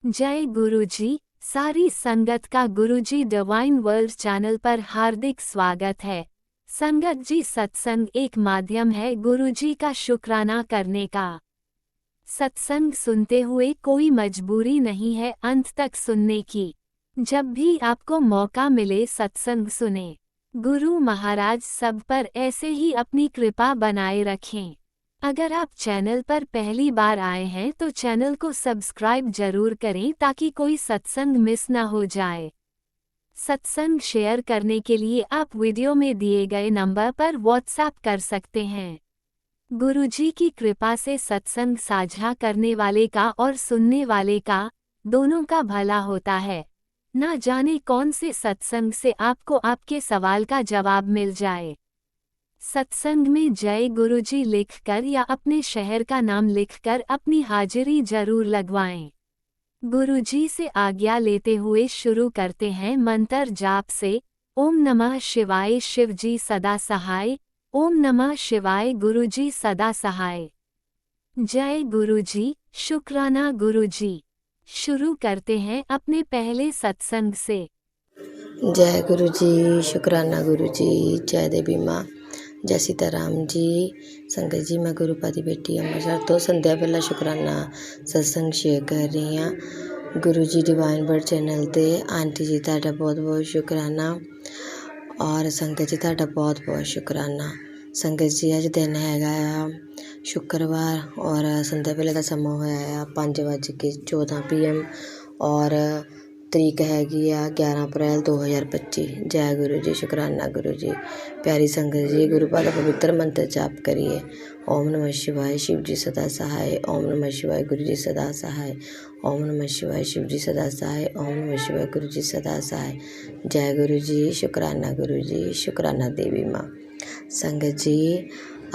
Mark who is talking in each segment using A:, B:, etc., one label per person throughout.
A: जय गुरुजी। सारी संगत का गुरुजी डिवाइन वर्ल्ड चैनल पर हार्दिक स्वागत है। संगत जी, सत्संग एक माध्यम है गुरुजी का शुक्राना करने का। सत्संग सुनते हुए कोई मजबूरी नहीं है अंत तक सुनने की। जब भी आपको मौका मिले सत्संग सुने। गुरु महाराज सब पर ऐसे ही अपनी कृपा बनाए रखें। अगर आप चैनल पर पहली बार आए हैं तो चैनल को सब्सक्राइब जरूर करें ताकि कोई सत्संग मिस न हो जाए। सत्संग शेयर करने के लिए आप वीडियो में दिए गए नंबर पर व्हाट्सएप कर सकते हैं। गुरुजी की कृपा से सत्संग साझा करने वाले का और सुनने वाले का दोनों का भला होता है। ना जाने कौन से सत्संग से आपको आपके सवाल का जवाब मिल जाए। सत्संग में जय गुरुजी लिखकर या अपने शहर का नाम लिखकर अपनी हाजिरी जरूर लगवाएं। गुरुजी से आज्ञा लेते हुए शुरू करते हैं मंत्र जाप से। ओम नमः शिवाय शिवजी सदा सहाय। ओम नमः शिवाय गुरुजी सदा सहाय। जय गुरुजी, शुक्राना गुरुजी। शुरू करते हैं अपने पहले सत्संग से।
B: जय गुरु जी, शुक्राना गुरु जी, जय देवी माँ, जय सीताराम जी। संगत जी, मैं गुरुपा ਦੀ बेटी ਅੰਮ੍ਰਿਤਸਰ ਤੋਂ ਸੰਧਿਆ ਵੇਲਾ ਸ਼ੁਕਰਾਨਾ ਸਤਸੰਗ ਸ਼ੇਅਰ ਕਰ ਰਹੀ ਹਾਂ Guru ji divine word channel 'ਤੇ। ਆਂਟੀ ਜੀ ਤੁਹਾਡਾ ਬਹੁਤ ਬਹੁਤ ਸ਼ੁਕਰਾਨਾ ਔਰ ਸੰਗਤ ਜੀ ਤੁਹਾਡਾ ਬਹੁਤ ਬਹੁਤ ਸ਼ੁਕਰਾਨਾ। ਸੰਗਤ ਜੀ, ਅੱਜ ਦਿਨ ਹੈਗਾ ਆ ਸ਼ੁੱਕਰਵਾਰ ਔਰ ਸੰਧਿਆ ਵੇਲੇ ਦਾ ਸਮਾਂ ਹੋਇਆ ਆ 5:14 PM ਔਰ ਤਰੀਕ ਹੈਗੀ ਆ 11 ਅਪ੍ਰੈਲ 2025। ਜੈ ਗੁਰੂ ਜੀ, ਸ਼ੁਕਰਾਨਾ ਗੁਰੂ ਜੀ। ਪਿਆਰੀ ਸੰਗਤ ਜੀ, ਗੁਰੂ ਪਾਦਾ ਪਵਿੱਤਰ ਮੰਤਰ ਜਾਪ ਕਰੀਏ। ਓਮ ਨਮः शिवाय शिव जी सदा सहाय। ओम नमः शिवाय गुरु जी सदा सहाय। ओम नमः शिवाय शिव जी सदा सहाय। ओम नमः शिवाय गुरु जी सदा सहाय। जय गुरु जी, शुकराना गुरु जी, शुकराना देवी माँ। संगत जी,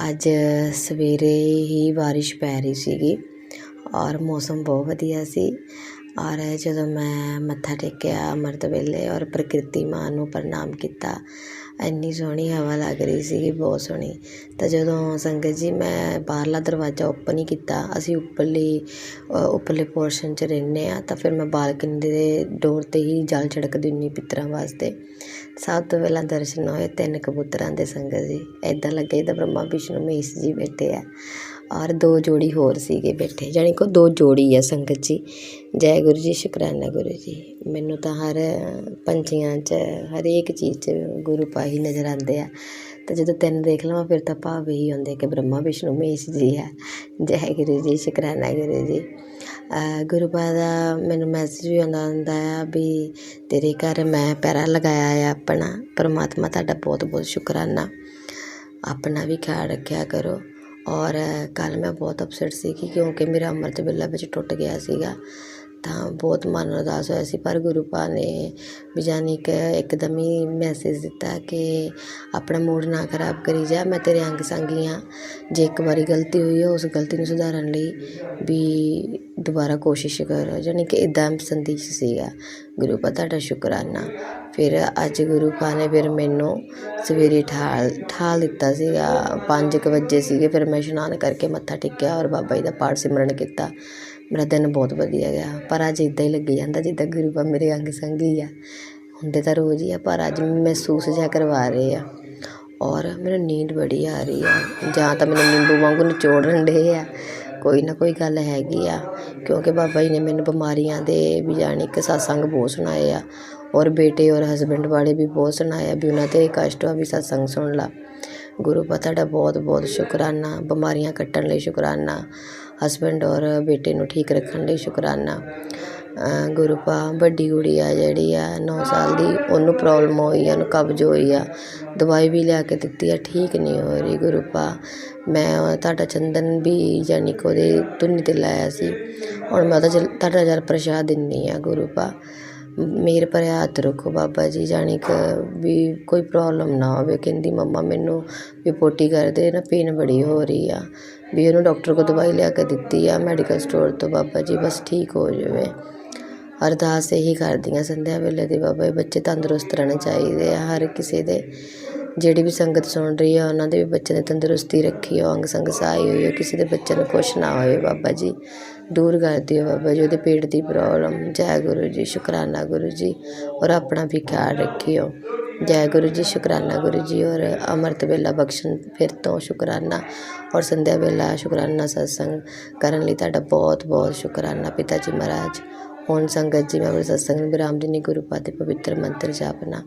B: ਅੱਜ ਸਵੇਰੇ ਹੀ ਬਾਰਿਸ਼ ਪੈ ਰਹੀ ਸੀਗੀ ਔਰ ਮੌਸਮ ਬਹੁਤ ਵਧੀਆ ਸੀ। ਔਰ ਜਦੋਂ ਮੈਂ ਮੱਥਾ ਟੇਕਿਆ ਅੰਮ੍ਰਿਤ ਵੇਲੇ ਔਰ ਪ੍ਰਕਿਰਤੀ ਮਾਂ ਨੂੰ ਪ੍ਰਣਾਮ ਕੀਤਾ, ਇੰਨੀ ਸੋਹਣੀ ਹਵਾ ਲੱਗ ਰਹੀ ਸੀਗੀ, ਬਹੁਤ ਸੋਹਣੀ। ਤਾਂ ਜਦੋਂ ਸੰਗਤ ਜੀ ਮੈਂ ਬਾਹਰਲਾ ਦਰਵਾਜ਼ਾ ਓਪਨ ਹੀ ਕੀਤਾ, ਅਸੀਂ ਉੱਪਰਲੇ ਪੋਰਸ਼ਨ 'ਚ ਰਹਿੰਦੇ ਹਾਂ, ਤਾਂ ਫਿਰ ਮੈਂ ਬਾਲਕਨੀ ਦੇ ਡੋਰ 'ਤੇ ਹੀ ਜਲ ਛਿੜਕਦੀ ਹੁੰਦੀ ਪਿੱਤਰਾਂ ਵਾਸਤੇ। ਸਭ ਤੋਂ ਪਹਿਲਾਂ ਦਰਸ਼ਨ ਹੋਏ 3 ਕਬੂਤਰਾਂ ਦੇ ਸੰਗਤ ਜੀ। ਇੱਦਾਂ ਲੱਗੇ ਜਿੱਦਾਂ ਬ੍ਰਹਮਾ ਵਿਸ਼ਨੂੰ ਮਹੇਸ਼ ਜੀ ਬੈਠੇ ਆ ਔਰ 2 ਜੋੜੀ ਹੋਰ ਸੀਗੇ ਬੈਠੇ, ਜਾਣੀ ਕਿ 2 ਜੋੜੀ ਆ ਸੰਗਤ ਜੀ। ਜੈ ਗੁਰੂ ਜੀ, ਸ਼ੁਕਰਾਨਾ ਗੁਰੂ ਜੀ। ਮੈਨੂੰ ਤਾਂ ਹਰ ਪੰਛੀਆਂ 'ਚ ਹਰੇਕ ਚੀਜ਼ 'ਚ ਗੁਰੂ ਪਾਈ ਨਜ਼ਰ ਆਉਂਦੇ ਆ। ਤਾਂ ਜਦੋਂ 3 ਦੇਖ ਲਵਾਂ ਫਿਰ ਤਾਂ ਭਾਵ ਇਹੀ ਹੁੰਦੇ ਕਿ ਬ੍ਰਹਮਾ ਵਿਸ਼ਨੂੰ ਮਹੇਸ਼ ਜੀ ਹੈ। ਜੈ ਗੁਰੂ ਜੀ, ਸ਼ੁਕਰਾਨਾ ਗੁਰੂ ਜੀ। ਗੁਰੂ ਪਾਦ ਦਾ ਮੈਨੂੰ ਮੈਸੇਜ ਵੀ ਆਉਂਦਾ ਹੁੰਦਾ ਆ ਵੀ ਤੇਰੇ ਘਰ ਮੈਂ ਪੈਰਾ ਲਗਾਇਆ ਆ ਆਪਣਾ। ਪਰਮਾਤਮਾ ਤੁਹਾਡਾ ਬਹੁਤ ਬਹੁਤ ਸ਼ੁਕਰਾਨਾ। ਆਪਣਾ ਵੀ ਖਿਆਲ ਰੱਖਿਆ ਕਰੋ। ਔਰ ਕੱਲ੍ਹ ਮੈਂ ਬਹੁਤ ਅਪਸੈਟ ਸੀਗੀ ਕਿਉਂਕਿ ਮੇਰਾ ਅੰਮ੍ਰਿਤ ਵੇਲਾ ਵਿੱਚ ਟੁੱਟ ਗਿਆ ਸੀਗਾ, ਤਾਂ ਬਹੁਤ ਮਨ ਉਦਾਸ ਹੋਇਆ ਸੀ। ਪਰ ਗੁਰੂ ਪਾ ਨੇ ਵੀ ਜਾਣੀ ਕਿ ਇੱਕਦਮ ਹੀ ਮੈਸੇਜ ਦਿੱਤਾ ਕਿ ਆਪਣਾ ਮੂਡ ਨਾ ਖਰਾਬ ਕਰੀ ਜਾ, ਮੈਂ ਤੇਰੇ ਅੰਗ ਸੰਗੀ ਹਾਂ। ਜੇ ਇੱਕ ਵਾਰੀ ਗਲਤੀ ਹੋਈ ਹੈ ਉਸ ਗਲਤੀ ਨੂੰ ਸੁਧਾਰਨ ਲਈ ਵੀ ਦੁਬਾਰਾ ਕੋਸ਼ਿਸ਼ ਕਰ, ਜਾਣੀ ਕਿ ਇੱਦਾਂ ਸੰਦੇਸ਼ ਸੀਗਾ। ਗੁਰੂ ਪਾ ਤੁਹਾਡਾ ਸ਼ੁਕਰਾਨਾ। ਫਿਰ ਅੱਜ ਗੁਰੂ ਪਾ ਨੇ ਫਿਰ ਮੈਨੂੰ ਸਵੇਰੇ ਠਾਲ ਦਿੱਤਾ ਸੀਗਾ। 5 ਵਜੇ ਸੀਗੇ। ਫਿਰ ਮੈਂ ਇਸ਼ਨਾਨ ਕਰਕੇ ਮੱਥਾ ਟੇਕਿਆ ਔਰ ਬਾਬਾ ਜੀ ਦਾ ਪਾਠ ਸਿਮਰਨ ਕੀਤਾ। ਮੇਰਾ ਦਿਨ ਬਹੁਤ ਵਧੀਆ ਗਿਆ। ਪਰ ਅੱਜ ਇੱਦਾਂ ਹੀ ਲੱਗੀ ਜਾਂਦਾ ਜਿੱਦਾਂ ਗੁਰੂ ਪਾ ਮੇਰੇ ਅੰਗ ਸੰਗੀ ਆ। ਹੁੰਦੇ ਤਾਂ ਰੋਜ਼ ਹੀ ਆ, ਪਰ ਅੱਜ ਮਹਿਸੂਸ ਜਿਹਾ ਕਰਵਾ ਰਹੇ ਆ। ਔਰ ਮੈਨੂੰ ਨੀਂਦ ਬੜੀ ਆ ਰਹੀ ਆ, ਜਾਂ ਤਾਂ ਮੈਨੂੰ ਨਿੰਬੂ ਵਾਂਗੂ ਨਿਚੋੜਨ ਡੇ ਆ। ਕੋਈ ਨਾ ਕੋਈ ਗੱਲ ਹੈਗੀ ਆ, ਕਿਉਂਕਿ ਬਾਬਾ ਜੀ ਨੇ ਮੈਨੂੰ ਬਿਮਾਰੀਆਂ ਦੇ ਵੀ ਜਾਣੀ ਕਿ ਸਤਸੰਗ ਬਹੁਤ ਸੁਣਾਏ ਆ ਔਰ ਬੇਟੇ ਔਰ ਹਸਬੈਂਡ ਵਾਲੇ ਵੀ ਬਹੁਤ ਸੁਣਾਏ ਆ ਵੀ ਉਹਨਾਂ 'ਤੇ ਕਸ਼ਟ ਆ ਵੀ ਸਤਸੰਗ ਸੁਣ ਲਾ। ਗੁਰੂ ਪਾ ਤੁਹਾਡਾ ਬਹੁਤ ਬਹੁਤ ਸ਼ੁਕਰਾਨਾ। ਬਿਮਾਰੀਆਂ ਕੱਟਣ ਲਈ ਸ਼ੁਕਰਾਨਾ। ਹਸਬੈਂਡ ਔਰ ਬੇਟੇ ਨੂੰ ਠੀਕ ਰੱਖਣ ਲਈ ਸ਼ੁਕਰਾਨਾ। ਗੁਰੂ ਪਾ ਵੱਡੀ ਕੁੜੀ ਆ ਜਿਹੜੀ ਆ 9 ਸਾਲ ਦੀ, ਉਹਨੂੰ ਪ੍ਰੋਬਲਮ ਹੋਈ ਆ, ਉਹਨੂੰ ਕਬਜ਼ ਹੋਈ ਆ। ਦਵਾਈ ਵੀ ਲਿਆ ਕੇ ਦਿੱਤੀ ਆ, ਠੀਕ ਨਹੀਂ ਹੋ ਰਹੀ। ਗੁਰੂ ਪਾ ਮੈਂ ਤੁਹਾਡਾ ਚੰਦਨ ਵੀ ਜਾਣੀ ਕਿ ਉਹਦੇ ਧੁੰਨੀ 'ਤੇ ਲਾਇਆ ਸੀ। ਹੁਣ ਮੈਂ ਤੁਹਾਡਾ ਜਲ ਪ੍ਰਸ਼ਾਦ ਦਿੰਦੀ ਹਾਂ। ਗੁਰੂ ਪਾ ਮੇਰ ਭਰਿਆ ਹੱਥ ਰੱਖੋ ਬਾਬਾ ਜੀ, ਜਾਣੀ ਕਿ ਵੀ ਕੋਈ ਪ੍ਰੋਬਲਮ ਨਾ ਹੋਵੇ। ਕਹਿੰਦੀ ਮੰਮਾ ਮੈਨੂੰ ਵੀ ਪੋਟੀ ਕਰਦੇ ਨਾ, ਪੇਨ ਬੜੀ ਹੋ ਰਹੀ ਆ। ਵੀ ਉਹਨੂੰ ਡਾਕਟਰ ਕੋਲ ਦਵਾਈ ਲਿਆ ਕੇ ਦਿੱਤੀ ਆ ਮੈਡੀਕਲ ਸਟੋਰ ਤੋਂ। ਬਾਬਾ ਜੀ ਬਸ ਠੀਕ ਹੋ ਜਾਵੇ। ਅਰਦਾਸ ਇਹੀ ਕਰਦੀ ਹਾਂ ਸੰਧਿਆ ਵੇਲੇ ਦੀ, ਬਾਬਾ ਜੀ ਬੱਚੇ ਤੰਦਰੁਸਤ ਰਹਿਣੇ ਚਾਹੀਦੇ ਆ ਹਰ ਕਿਸੇ ਦੇ। ਜਿਹੜੀ ਵੀ ਸੰਗਤ ਸੁਣ ਰਹੀ ਆ ਉਹਨਾਂ ਦੇ ਵੀ ਬੱਚਿਆਂ ਦੀ ਤੰਦਰੁਸਤੀ ਰੱਖੀ ਹੋ, ਅੰਗ ਸੰਗ ਸਹਾਈ ਹੋਈ ਹੋ, ਕਿਸੇ ਦੇ ਬੱਚੇ ਨੂੰ ਕੁਛ ਨਾ ਹੋਏ ਬਾਬਾ ਜੀ। दूर कर दियो बाबा जी ਉਹਦੇ पेट की प्रॉब्लम। जय गुरु जी, शुकराना गुरु जी। और अपना भी ख्याल रखियो। जय गुरु जी, शुकराना गुरु जी। और अमृत वेला बख्शण फिर तो शुकराना, और संध्या वेला शुकराना सत्संग करन लई तुहाडा बहुत बहुत शुकराना पिता जी महाराज। ਹੁਣ ਸੰਗਤ ਜੀ ਮੈਂ ਆਪਣੇ ਸਤਸੰਗ ਨੂੰ ਵਿਰਾਮ ਦਿੰਦੀ। ਗੁਰੂ ਪਾਦ ਦੇ ਪਵਿੱਤਰ ਮੰਤਰ ਜਾਪਨਾ।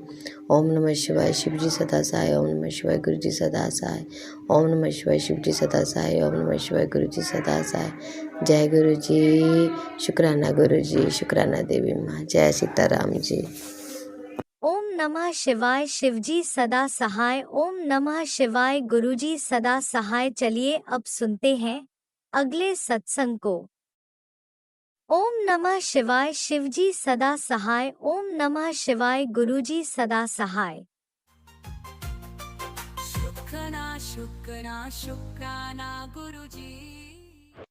B: ਓਮ ਨਮः शिवाय शिव जी सदा सहाय। ओम नमः शिवाय गुरु जी सदा सहाय। ओम नमः शिवाय शिव जी सदा सहाय। ओम नमः शिवाय गुरु जी सदा सहाय। जय गुरु जी, शुकराना गुरु जी, शुकराना देवी माँ। जय सीताराम जी।
A: ओम नमः शिवाय शिवजी सदा सहाय। ओम नमः शिवाय गुरुजी सदा सहाय। चलिए अब सुनते हैं अगले सत्संग को। ओम नमः शिवाय शिवजी सदा सहाय। ओम नमः शिवाय गुरुजी सदा सहाय।
C: शुक्राना शुक्राना शुक्राना गुरुजी।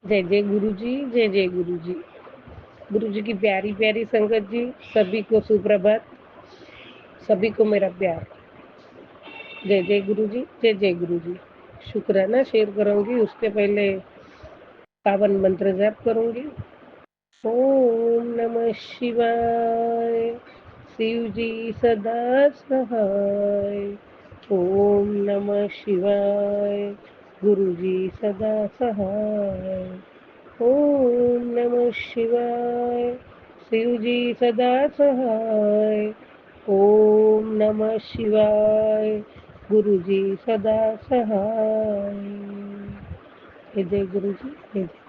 D: जय जय गुरु जी, जय जय गुरु जी। गुरु जी की प्यारी प्यारी संगत जी, सभी को सुप्रभात, सभी को मेरा प्यार। जय जय गुरु जी, जय जय गुरु जी। शुक्राना शेयर करूंगी, उसके पहले पावन मंत्र जाप करूंगी। ओम नमः शिवाय शिव जी सदा सहाय। ओम नमः शिवाय गुरु जी सदा सहाय। ओम नमः शिवाय शिव जी सदा सहाय। ओम नमः शिवाय गुरु जी सदा सहाय। जय जय गुरु जी, जय जय।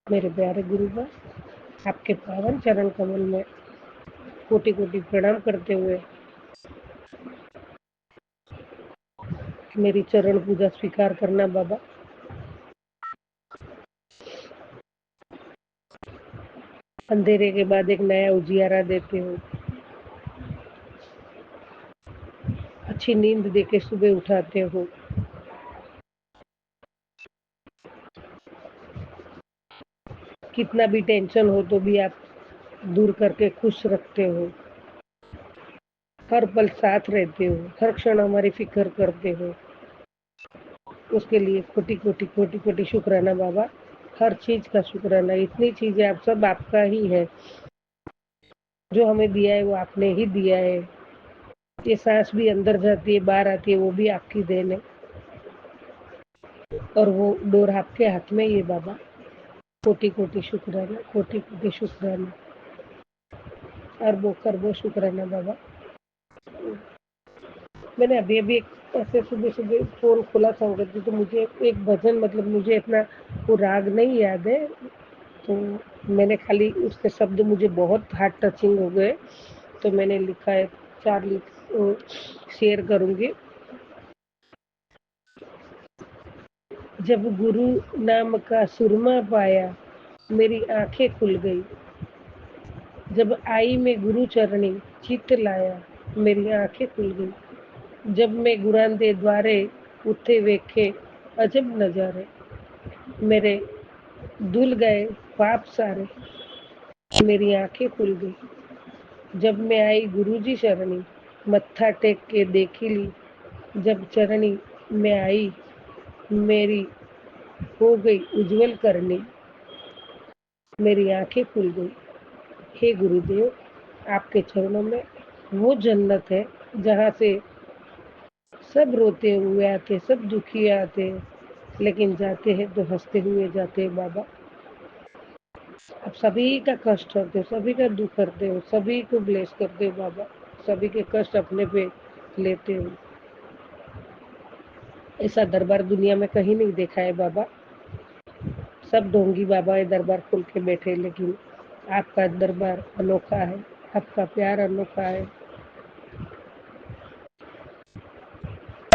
D: मेरे प्यारे गुरुबा, आपके पावन चरण कमल में कोटि कोटि प्रणाम करते हुए मेरी चरण पूजा स्वीकार करना बाबा। अंधेरे के बाद एक नया उजियारा देते हो, अच्छी नींद देके सुबह उठाते हो। कितना भी टेंशन हो तो भी आप दूर करके खुश रखते हो। हर पल साथ रहते हो, हर क्षण हमारी फिक्र करते हो। उसके लिए कोटि कोटि कोटि कोटि शुक्राना बाबा। हर चीज का शुक्राना। इतनी चीजें आप सब आपका ही है। जो हमें दिया है वो आपने ही दिया है। ये सांस भी अंदर जाती है, बाहर आती है, वो भी आपकी देन है। और वो डोर आपके हाथ में ही है बाबा। कोटि कोटि शुक्राना, कोटि कोटि शुक्राना, अरबों खरबों शुक्राना बाबा। मैंने अभी अभी एक ऐसे सुबह सुबह फोन खोला संगत जी, तो मुझे एक भजन, मतलब मुझे इतना वो राग नहीं याद है, तो मैंने खाली उसके शब्द मुझे बहुत हार्ट टचिंग हो गए, तो मैंने लिखा है, 4 शेयर करूंगी। जब गुरु नाम का सुरमा पाया, मेरी आंखें खुल गई। जब आई मैं गुरु चरणी, चित लाया, मेरी आंखें खुल गई। जब मैं गुरां दे द्वारे उठे वेखे, अजब नजारे, मेरे धुल गए पाप सारे, मेरी आंखें खुल गई। जब मैं आई गुरु जी शरणी, मत्था टेक के देखी ली। जब चरणी में आई, मेरी हो गई उज्जवल करनी, मेरी आंखें खुल गई। हे गुरुदेव, आपके चरणों में वो जन्नत है जहाँ से सब रोते हुए आते, सब दुखी आते, लेकिन जाते हैं तो हंसते हुए जाते हैं बाबा। आप सभी का कष्ट करते हो, सभी का दुख करते हो, सभी को ब्लेस करते हो बाबा। सभी के कष्ट अपने पे लेते हो। ऐसा दरबार दुनिया में कहीं नहीं देखा है बाबा। सब ढोंगी बाबा ये दरबार खोल के बैठे, लेकिन आपका दरबार अनोखा है, आपका प्यार अनोखा है,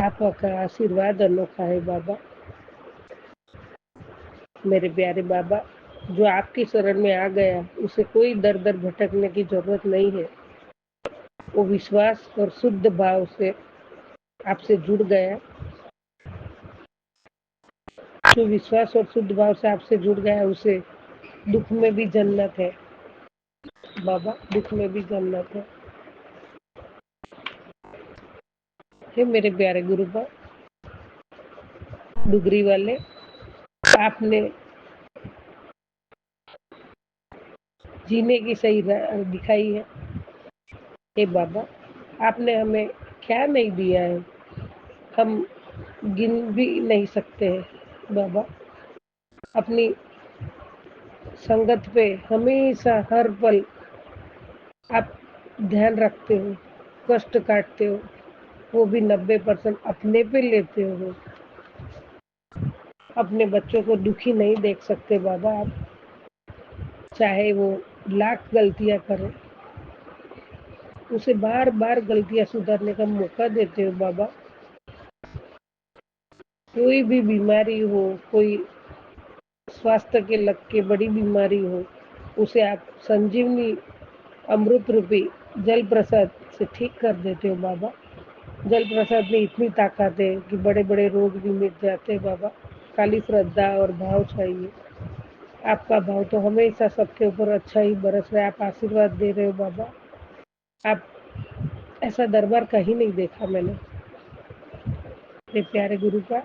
D: आपका आशीर्वाद अनोखा है बाबा। मेरे प्यारे बाबा, जो आपकी शरण में आ गया उसे कोई दर दर भटकने की जरूरत नहीं है। वो विश्वास और शुद्ध भाव से आपसे जुड़ गया, जो विश्वास और शुद्ध भाव से आपसे जुड़ गया, उसे दुख में भी जन्नत है बाबा, दुख में भी जन्नत है। हे मेरे प्यारे गुरुपा, डुगरी वाले, आपने जीने की सही राह दिखाई है। हे बाबा, आपने हमें क्या नहीं दिया है, हम गिन भी नहीं सकते हैं बाबा। अपनी संगत पे हमेशा हर पल आप ध्यान रखते हो, कष्ट काटते हो, वो भी 90% अपने पे लेते हो। अपने बच्चों को दुखी नहीं देख सकते बाबा आप, चाहे वो लाख गलतियां करे, उसे बार बार गलतियां सुधारने का मौका देते हो बाबा। कोई भी बीमारी हो, कोई स्वास्थ्य के लग के बड़ी बीमारी हो, उसे आप संजीवनी अमृत रूपी जल प्रसाद से ठीक कर देते हो बाबा। जल प्रसाद में इतनी ताकत है कि बड़े बड़े रोग भी मिट जाते हैं बाबा। खाली श्रद्धा और भाव चाहिए। आपका भाव तो हमेशा सबके ऊपर अच्छा ही बरस रहा है। आप आशीर्वाद दे रहे हो बाबा। आप ऐसा दरबार कहीं नहीं देखा मैंने। मेरे प्यारे गुरु का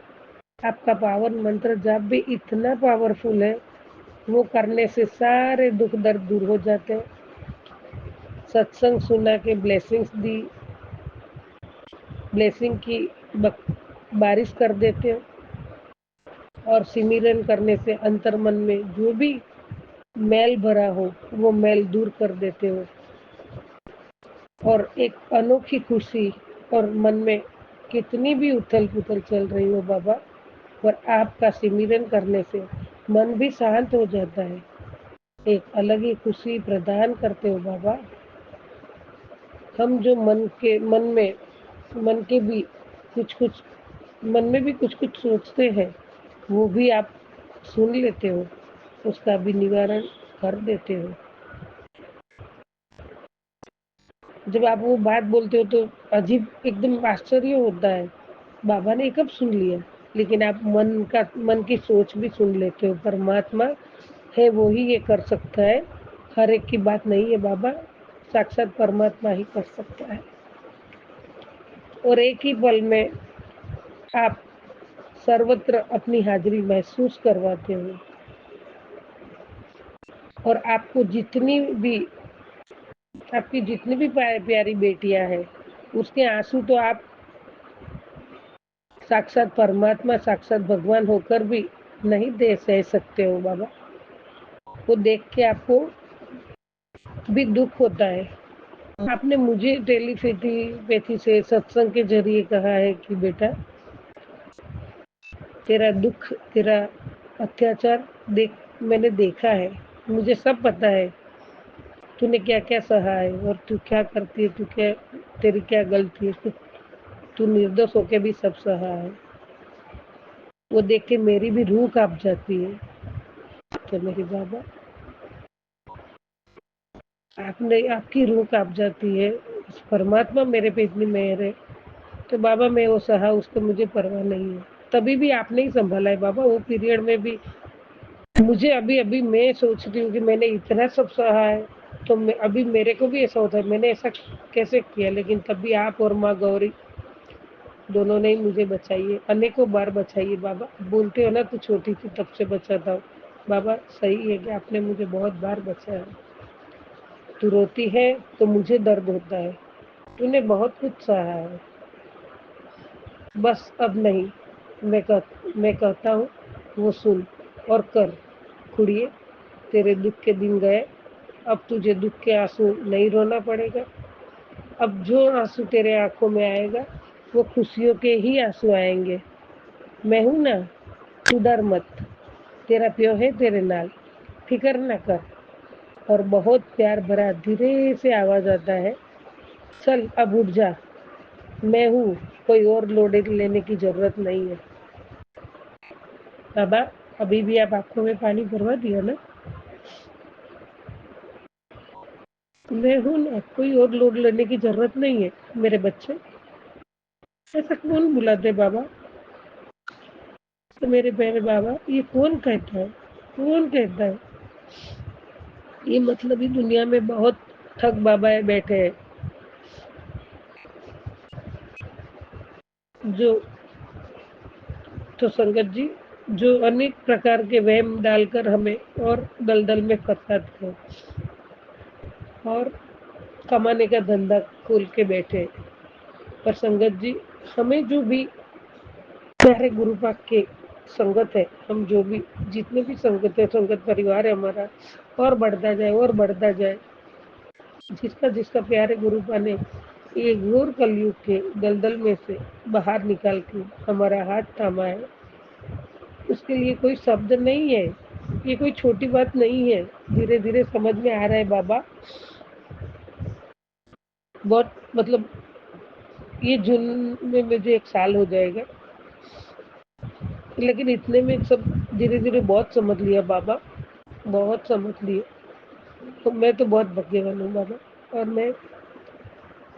D: आपका पावन मंत्र जाप भी इतना पावरफुल है, वो करने से सारे दुख दर्द दूर हो जाते हैं। सत्संग सुना के ब्लेसिंग्स दी, ब्लेसिंग की बारिश कर देते हो और सिमरन करने से अंतर मन में जो भी मैल भरा हो वो मैल दूर कर देते हो और एक अनोखी खुशी और मन में कितनी भी उथल पुथल चल रही हो बाबा, पर आपका सिमरन करने से मन भी शांत हो जाता है। एक अलग ही खुशी प्रदान करते हो बाबा। हम जो मन के भी कुछ कुछ मन में भी कुछ कुछ सोचते हैं, वो भी आप सुन लेते हो, उसका भी निवारण कर देते हो। जब आप वो बात बोलते हो तो अजीब एकदम आश्चर्य होता है, बाबा ने कब सुन लिया। लेकिन आप मन की सोच भी सुन लेते हो। परमात्मा है, वो ही ये कर सकता है। हर एक की बात नहीं है बाबा, साक्षात परमात्मा ही कर सकता है। और एक ही पल में आप सर्वत्र अपनी हाजिरी महसूस करवाते हो और आपकी जितनी भी प्यारी बेटियां हैं, उसके आंसू तो आप साक्षात परमात्मा, साक्षात भगवान होकर भी नहीं दे सह सकते हो बाबा। वो देख के आपको भी दुख होता है। आपने मुझे टेलीपैथी से सत्संग के जरिए कहा है कि बेटा, तेरा दुख, तेरा अत्याचार मैंने देखा है, मुझे सब पता है। तूने क्या क्या सहा है और तू क्या करती है, तेरी क्या गलती है। तू निर्दोष होके भी सब सहा है। वो देख के मेरी भी रूह कांप जाती है। तो मेरी बाबा, आपकी रूह कांप जाती है। परमात्मा मेरे पे इतनी मेहर है, तो बाबा मैं वो सहा, उसको मुझे परवाह नहीं है। तभी भी आपने ही संभाला है बाबा। वो पीरियड में भी मुझे अभी अभी मैं सोचती हूँ कि मैंने इतना सब सहा है, तो अभी मेरे को भी ऐसा होता है मैंने ऐसा कैसे किया। लेकिन तब भी आप और माँ गौरी दोनों ने ही मुझे बचाई है, अनेकों बार बचाई है बाबा। बोलते हो ना तू छोटी थी तब से बचाता हूँ, बाबा सही है कि आपने मुझे बहुत बार बचाया। तू रोती है तो मुझे दर्द होता है। तूने बहुत कुछ सहा है, बस अब नहीं। मैं कहता हूँ वो सुन और कर। खुड़िए, तेरे दुख के दिन गए, अब तुझे दुख के आंसू नहीं रोना पड़ेगा। अब जो आंसू तेरे आंखों में आएगा वो खुशियों के ही आंसू आएंगे। मैं हूं ना, तू डर मत, तेरा प्यो है तेरे नाल, फिक्र न कर। और बहुत प्यार भरा धीरे से आवाज आता है, चल अब उठ जा, मैं हूँ, कोई और लोड लेने की जरूरत नहीं है। बाबा, अभी भी आप आंखों में पानी भरवा दिया ना। मैं हूं ना, कोई और लोड लेने की जरूरत नहीं है मेरे बच्चे। ऐसा कौन बुलाते बाबा। तो मेरे प्यारे बाबा, ये कौन कहता है, कौन कहता है। ये मतलब ही दुनिया में बहुत ठग बाबा बैठे हैं। जो तो संगत जी जो अनेक प्रकार के वहम डालकर हमें और दलदल में फंसाते हैं और कमाने का धंधा खोल के बैठे। पर संगत जी हमें जो भी प्यारे गुरु पाक के संगत है, हम जो भी जितने भी संगत है, संगत परिवार है हमारा, और बढ़ता जाए और बढ़ता जाए। जिसका जिसका प्यारे गुरु पाक ने ये घोर कलयुग के दलदल में से बाहर निकाल के हमारा हाथ थामा है, उसके लिए कोई शब्द नहीं है। ये कोई छोटी बात नहीं है। धीरे धीरे समझ में आ रहा है बाबा। बहुत मतलब ये जून में मुझे 1 साल हो जाएगा, लेकिन इतने में सब धीरे धीरे बहुत समझ लिया बाबा, बहुत समझ लिया। तो मैं तो बहुत भाग्यवान हूँ बाबा, और मैं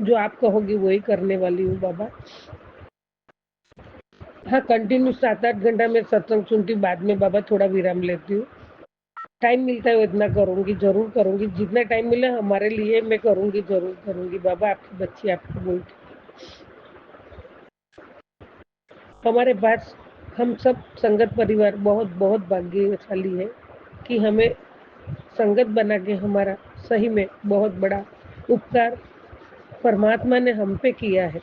D: जो आप कहोगे वही करने वाली हूँ बाबा। हाँ, कंटिन्यू 7-8 घंटा मैं सत्संग सुनती हूँ, बाद में बाबा थोड़ा विराम लेती हूँ। टाइम मिलता है इतना करूँगी, ज़रूर करूँगी। जितना टाइम मिला हमारे लिए मैं करूँगी, ज़रूर करूँगी बाबा। आपकी बच्ची आपको बोलती, हमारे पास हम सब संगत परिवार बहुत बहुत भाग्यशाली है कि हमें संगत बना के हमारा सही में बहुत बड़ा उपकार परमात्मा ने हम पे किया है।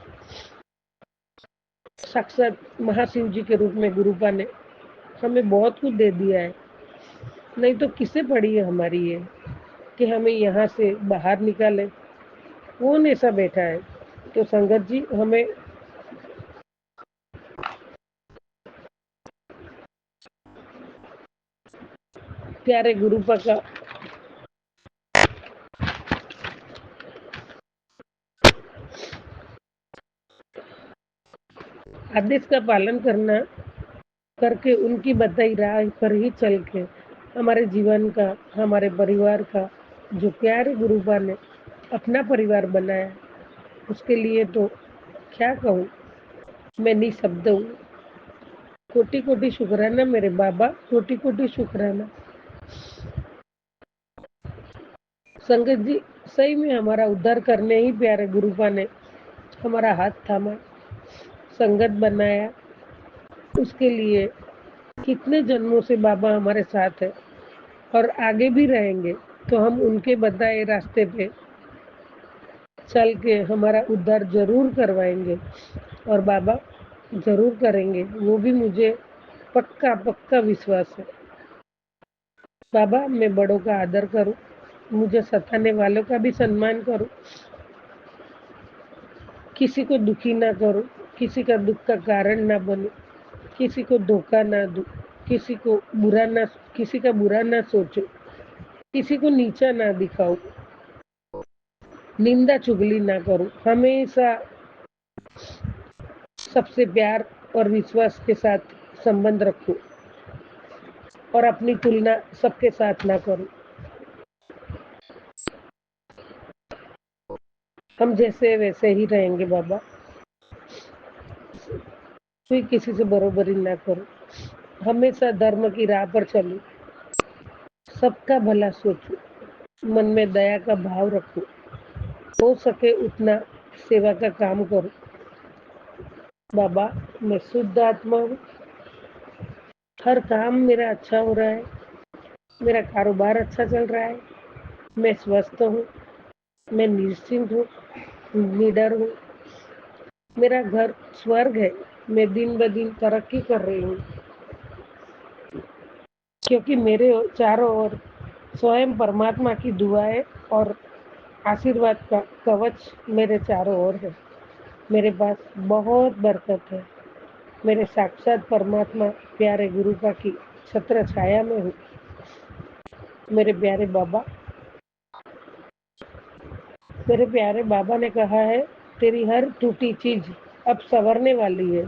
D: साक्षात महाशिव जी के रूप में गुरुपा ने हमें बहुत कुछ दे दिया है। नहीं तो किसे पड़ी है हमारी ये कि हमें यहाँ से बाहर निकाले। कौन ऐसा बैठा है? तो संगत जी हमें प्यारे गुरुपा का आदेश का पालन करना करके उनकी बताई राह पर ही चल के हमारे जीवन का, हमारे परिवार का जो प्यारे गुरुपा ने अपना परिवार बनाया, उसके लिए तो क्या कहूँ, मैं निशब्द हूँ। कोटि कोटि शुक्राना मेरे बाबा, कोटि कोटि शुक्राना। संगत जी सही में हमारा उद्धार करने ही प्यारे गुरुपा ने हमारा हाथ थामा, संगत बनाया। उसके लिए कितने जन्मों से बाबा हमारे साथ है और आगे भी रहेंगे। तो हम उनके बताए रास्ते पे चल के हमारा उद्धार जरूर करवाएंगे और बाबा जरूर करेंगे, वो भी मुझे पक्का पक्का विश्वास है। बाबा मैं बड़ों का आदर करूं, मुझे सताने वालों का भी सम्मान करूं, किसी को दुखी ना करूं, किसी का दुख का कारण ना बनूं, किसी को धोखा ना दूं, किसी का बुरा ना सोचूं, किसी को नीचा ना दिखाऊं, निंदा चुगली ना करूं, हमेशा सबसे प्यार और विश्वास के साथ संबंध रखूं और अपनी तुलना सबके साथ ना करूं। हम जैसे वैसे ही रहेंगे बाबा, कोई किसी से बरोबरी ना करूं, हमेशा धर्म की राह पर चलूं, सबका भला सोचूं, मन में दया का भाव रखूं, हो सके उतना सेवा का काम करूं। बाबा मैं शुद्ध आत्मा हूँ, हर काम मेरा अच्छा हो रहा है, मेरा कारोबार अच्छा चल रहा है, मैं स्वस्थ हूँ, मैं निश्चिंत हूँ, निडर हूँ, मेरा घर स्वर्ग है, मैं दिन ब दिन तरक्की कर रही हूँ, क्योंकि मेरे चारों ओर स्वयं परमात्मा की दुआएं और आशीर्वाद का कवच मेरे चारों ओर है। मेरे पास बहुत बरकत है। मेरे साक्षात परमात्मा प्यारे गुरुपा की छत्र छाया में हूँ। मेरे प्यारे बाबा, मेरे प्यारे बाबा ने कहा है तेरी हर टूटी चीज अब संवरने वाली है।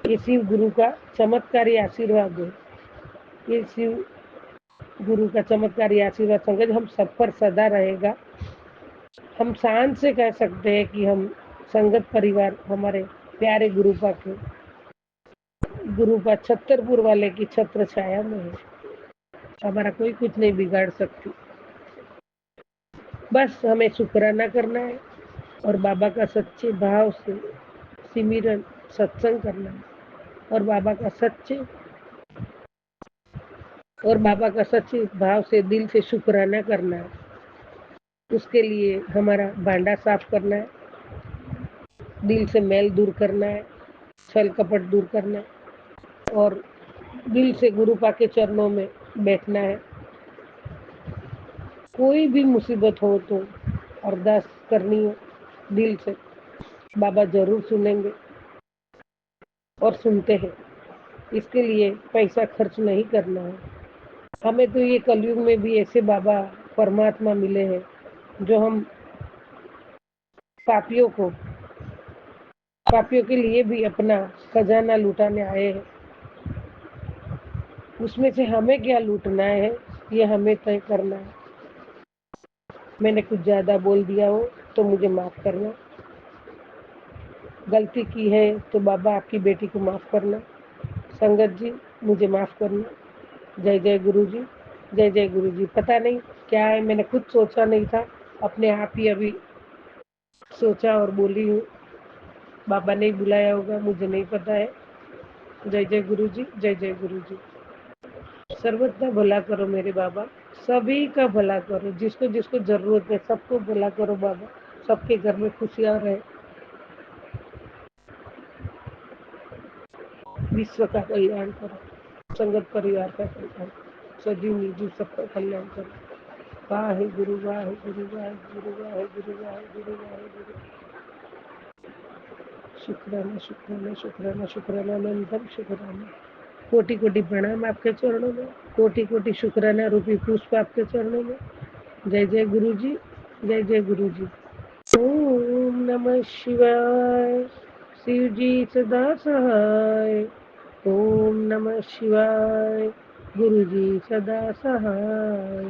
D: ये शिव गुरु का चमत्कारी आशीर्वाद है। ये शिव गुरु का चमत्कारी आशीर्वाद संगत हम सब पर सदा रहेगा। हम शान से कह सकते हैं कि हम संगत परिवार हमारे प्यारे गुरुपा के गुरुपा छतरपुर वाले की छत्र छाया में है। हमारा कोई कुछ नहीं बिगाड़ सकती। बस हमें शुक्राना करना है और बाबा का सच्चे भाव से सिमरन सत्संग करना है और बाबा का सच्चे भाव से दिल से शुक्राना करना है। उसके लिए हमारा भांडा साफ करना है, दिल से मैल दूर करना है, छल कपट दूर करना है और दिल से गुरु पा के चरणों में बैठना है। कोई भी मुसीबत हो तो अरदास करनी है दिल से, बाबा जरूर सुनेंगे और सुनते हैं। इसके लिए पैसा खर्च नहीं करना है। हमें तो ये कलयुग में भी ऐसे बाबा परमात्मा मिले हैं जो हम पापियों के लिए भी अपना खजाना लुटाने आए हैं। उसमें से हमें क्या लूटना है ये हमें तय करना है। मैंने कुछ ज्यादा बोल दिया हो तो मुझे माफ करना। गलती की है तो बाबा आपकी बेटी को माफ करना। संगत जी मुझे माफ करना। जय जय गुरु जी, जय जय गुरु जी। पता नहीं क्या है, मैंने कुछ सोचा नहीं था, अपने आप ही अभी सोचा और बोली हूँ। बाबा ने बुलाया होगा, मुझे नहीं पता है। जय जय गुरु जी, जय जय गुरु जी। सर्वथा भला करो मेरे बाबा, सभी का भला करो, जिसको जिसको जरूरत है सबको भला करो बाबा। सबके घर में खुशियाँ रहे, विश्व का कल्याण करो, संगत परिवार का कल्याण, सजीव निजी सबका कल्याण करो। वाहे गुरु, वाहे गुरु, वाहे गुरु, वाहे गुरु, वाहे गुरु, वाहे गुरु। शुक्राना शुक्राना शुक्राना शुक्राना अनंतम शुक्राना। कोटि कोटि प्रणाम आपके चरणों में, कोटि कोटि शुक्राना रूपी पुष्प आपके चरणों में। जय जय गुरु जी, जय जय गुरु जी। ओम नमः शिवाय, शिव जी सदा सहाय। ओम नमः शिवाय, गुरु जी सदा सहाय।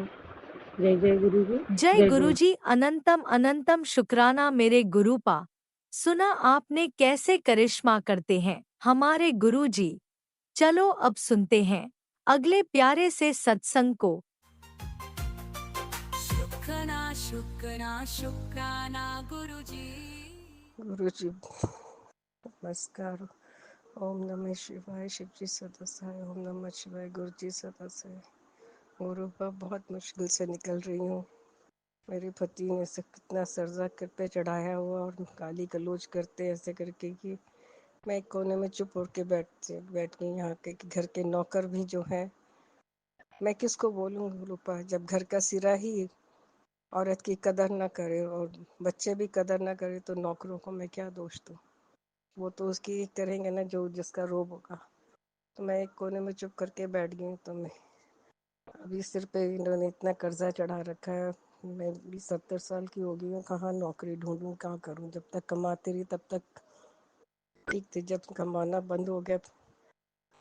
D: जय जय गुरु जी,
E: जय
D: जय जय।
E: गुरुजी, अनंतम अनंतम शुक्राना मेरे गुरुपा। सुना आपने कैसे करिश्मा करते हैं हमारे गुरुजी। चलो अब सुनते हैं अगले प्यारे से सत्संग को।
C: शुक्राना शुक्राना शुक्राना गुरुजी।
B: गुरुजी नमस्कार। ओम नमः शिवाय, शिव जी सदस्याय। ओम नमः शिवाय, गुरु जी सदस्याय। गुरु पर बहुत मुश्किल से निकल रही हूँ। मेरे पति ने से कितना सर्जा कर पे चढ़ाया हुआ और गाली गलौज करते ऐसे करके कि मैं एक कोने में चुप होकर बैठ गई। यहाँ के घर के नौकर भी जो है, मैं किसको बोलूँ गुरु पर, जब घर का सिरा ही औरत की कदर ना करे और बच्चे भी कदर ना करे तो नौकरों को मैं क्या दोष दूँ। वो तो उसकी करेंगे ना जो जिसका रोब होगा। तो मैं एक कोने में चुप करके बैठ गई। तो मैं अभी सिर पे इन्होंने इतना कर्जा चढ़ा रखा है। मैं भी 70 साल की हो गई हूँ, कहाँ नौकरी ढूंढूं, कहाँ करूँ। जब तक कमाती रही तब तक ठीक थी, जब कमाना बंद हो गया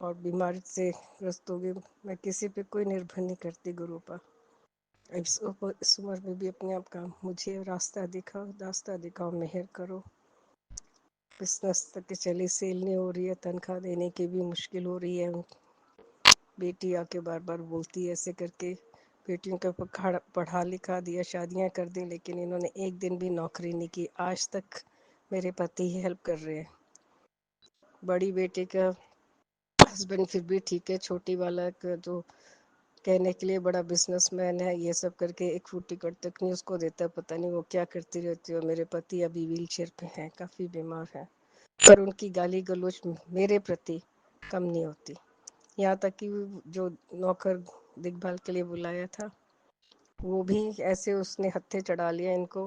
B: और बीमारी से ग्रस्त हो गई, मैं किसी पे कोई निर्भर नहीं करती गुरु पर। इस उम्र में भी अपने आप का मुझे रास्ता दिखाओ, मेहर करो। बिजनेस तक के चली, सेल नहीं हो रही है, तनख्वाह देने की भी मुश्किल हो रही है। बेटी आके बार बार बोलती है ऐसे करके। बेटियों को पढ़ा लिखा दिया, शादियां कर दी, लेकिन इन्होंने एक दिन भी नौकरी नहीं की आज तक। मेरे पति ही हेल्प कर रहे हैं। बड़ी बेटी का हस्बैंड फिर भी ठीक है, छोटी वाला का जो कहने के लिए बड़ा बिजनेसमैन है, ये सब करके एक फूटी कट तक नहीं उसको देता। पता नहीं वो क्या करती रहती है। मेरे पति अभी व्हील चेयर पे हैं, काफ़ी बीमार हैं, पर उनकी गाली गलौज मेरे प्रति कम नहीं होती। यहाँ तक कि जो नौकर देखभाल के लिए बुलाया था वो भी ऐसे उसने हत्थे चढ़ा लिया इनको।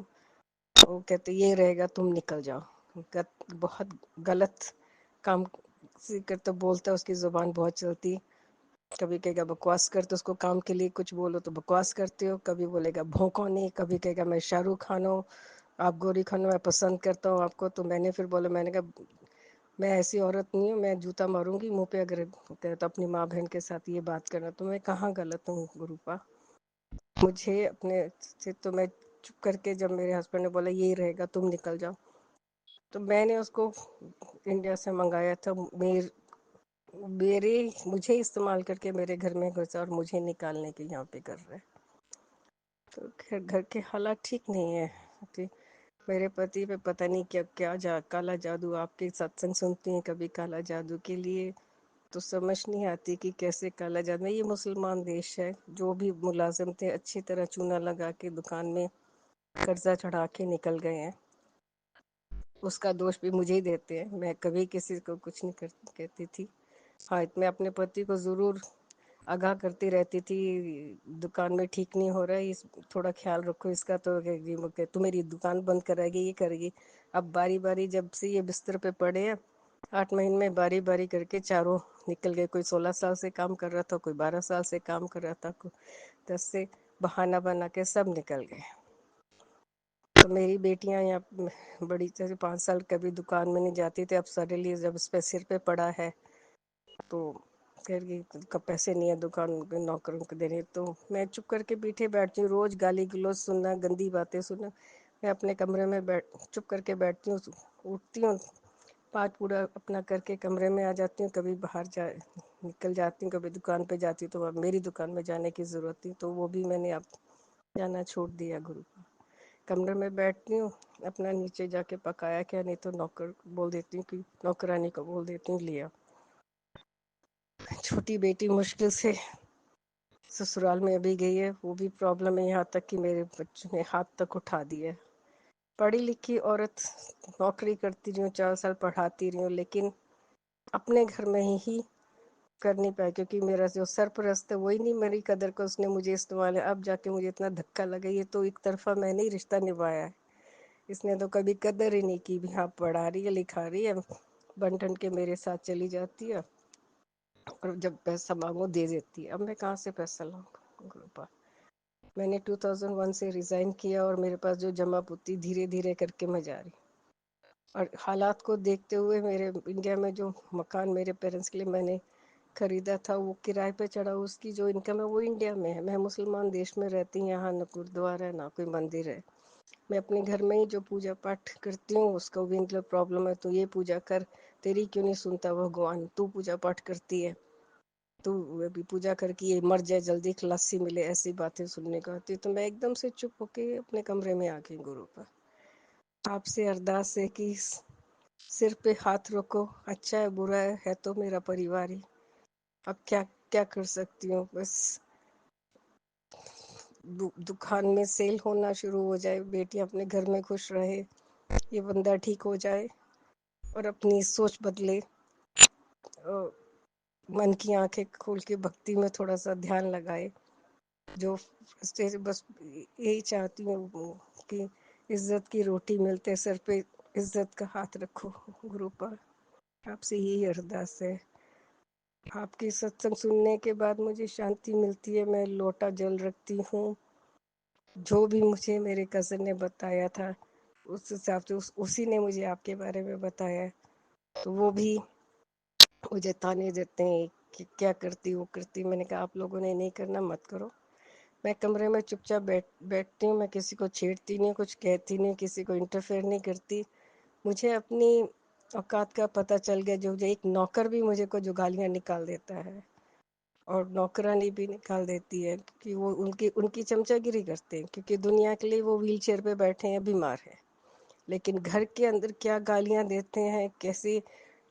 B: वो कहते ये रहेगा, तुम निकल जाओ। बहुत गलत काम से करते बोलता, उसकी जुबान बहुत चलती। कभी कहेगा बकवास करते, उसको काम के लिए कुछ बोलो तो बकवास करते हो। कभी बोलेगा भौंको नहीं, कभी कहेगा मैं शाहरुख खान हूँ, आप गोरी खान हो, मैं पसंद करता हूँ आपको। तो मैंने फिर बोला, मैंने कहा मैं ऐसी औरत नहीं हूँ, मैं जूता मारूंगी मुंह पे अगर तो अपनी माँ बहन के साथ ये बात करना। तो मैं कहाँ गलत हूँ गुरुपा। मुझे अपने से तो मैं चुप करके, जब मेरे हस्बैंड ने बोला यही रहेगा तुम निकल जाओ, तो मैंने उसको इंडिया से मंगाया था। मेरे मुझे इस्तेमाल करके मेरे घर में घुसा और मुझे निकालने के यहाँ पे कर रहे हैं। तो खैर घर के हालात ठीक नहीं है।
F: मेरे पति पे पता नहीं क्या क्या काला जादू। आपके सत्संग सुनती हैं कभी काला जादू के लिए, तो समझ नहीं आती कि कैसे काला जादू। ये मुसलमान देश है, जो भी मुलाजिम थे अच्छी तरह चूना लगा के दुकान में कर्जा चढ़ा के निकल गए हैं। उसका दोष भी मुझे ही देते हैं, मैं कभी किसी को कुछ नहीं कहती थी। हाँ, मैं अपने पति को ज़रूर आगाह करती रहती थी, दुकान में ठीक नहीं हो रहा है, इस थोड़ा ख्याल रखो इसका। तो तू मेरी दुकान बंद कराएगी, ये करेगी। अब बारी बारी जब से ये बिस्तर पे पड़े हैं, 8 महीने में बारी बारी करके चारों निकल गए। कोई 16 साल से काम कर रहा था, कोई 12 साल से काम कर रहा था, कोई 10 से, बहाना बना के सब निकल गए। तो मेरी बेटियां यहाँ बड़ी, जैसे 5 साल कभी दुकान में नहीं जाती थी, अब सडनली जब इस पे सिर पे पड़ा है तो कह रही का पैसे नहीं है दुकान के नौकरों को देने। तो मैं चुप करके पीछे बैठती हूँ, रोज गाली गलौज सुनना, गंदी बातें सुनना। मैं अपने कमरे में चुप करके बैठती हूँ, उठती हूँ, पाठ पूरा अपना करके कमरे में आ जाती हूँ। कभी बाहर निकल जाती हूँ, कभी दुकान पे जाती हूँ, तो अब मेरी दुकान में जाने की ज़रूरत थी, तो वो भी मैंने अब जाना छोड़ दिया। गुरु कमरे में बैठती हूँ, अपना नीचे जाके पकाया क्या, नहीं तो नौकर बोल देती हूँ कि नौकरानी को बोल देती हूँ लिया। छोटी बेटी मुश्किल से ससुराल में अभी गई है, वो भी प्रॉब्लम है, यहाँ तक कि मेरे बच्चों ने हाथ तक उठा दिया। पढ़ी लिखी औरत, नौकरी करती रही हूँ, 4 साल पढ़ाती रही हूँ, लेकिन अपने घर में ही कर नहीं पाया, क्योंकि मेरा जो सरपरस्त है वही नहीं मेरी कदर को, उसने मुझे इस्तेमाल है। अब जाके मुझे इतना धक्का लगा, ये तो एक तरफा मैंने ही रिश्ता निभाया है, इसने तो कभी कदर ही नहीं की भी। हाँ, पढ़ा रही है लिखा रही है, बन ठन के मेरे साथ चली जाती है, और जब पैसा मांगो दे देती है। अब मैं कहाँ से पैसा लाऊंगा गुरुपा। मैंने 2001 से रिज़ाइन किया, और मेरे पास जो जमा पूती धीरे धीरे करके मैं जा रही। और हालात को देखते हुए मेरे इंडिया में जो मकान मेरे पेरेंट्स के लिए मैंने खरीदा था, वो किराए पे चढ़ा, उसकी जो इनकम है वो इंडिया में है। मैं मुसलमान देश में रहती हूँ, यहाँ ना गुरुद्वारा है ना कोई मंदिर है। मैं अपने घर में ही जो पूजा पाठ करती हूँ, उसका भी मतलब प्रॉब्लम है, तो ये पूजा कर, तेरी क्यों नहीं सुनता भगवान, तू पूजा पाठ करती है, तू अभी पूजा करके ये मर जाए, जल्दी खलासी मिले, ऐसी बातें सुनने को आती। तो मैं एकदम से चुप होके अपने कमरे में आ गई। गुरु पर आपसे अरदास है कि सिर पे हाथ रखो, अच्छा है बुरा है तो मेरा परिवार ही। अब क्या क्या कर सकती हूँ, बस दुकान में सेल होना शुरू हो जाए, बेटी अपने घर में खुश रहे, ये बंदा ठीक हो जाए और अपनी सोच बदले, और मन की आंखें खोल के भक्ति में थोड़ा सा ध्यान लगाए। जो स्टेज, बस यही चाहती हूँ कि इज्जत की रोटी मिलते सर पे, इज्जत का हाथ रखो गुरु पर। आपसे यही अरदास है। आपकी सत्संग सुनने के बाद मुझे शांति मिलती है। मैं लोटा जल रखती हूँ, जो भी मुझे मेरे कज़न ने बताया था उस हिसाब से उसी ने मुझे आपके बारे में बताया। तो वो भी मुझे ताने देते हैं कि क्या करती वो करती। मैंने कहा आप लोगों ने नहीं करना, मत करो। मैं कमरे में चुपचाप बैठती हूँ, मैं किसी को छेड़ती नहीं, कुछ कहती नहीं, किसी को इंटरफेयर नहीं करती। मुझे अपनी औकात का पता चल गया। जो एक नौकर भी मुझे को जो गालियाँ निकाल देता है, और नौकरानी भी निकाल देती है, क्योंकि वो उनकी उनकी चमचागिरी करते हैं, क्योंकि दुनिया के लिए वो व्हील चेयर पे बैठे हैं, बीमार हैं, लेकिन घर के अंदर क्या गालियाँ देते हैं, कैसे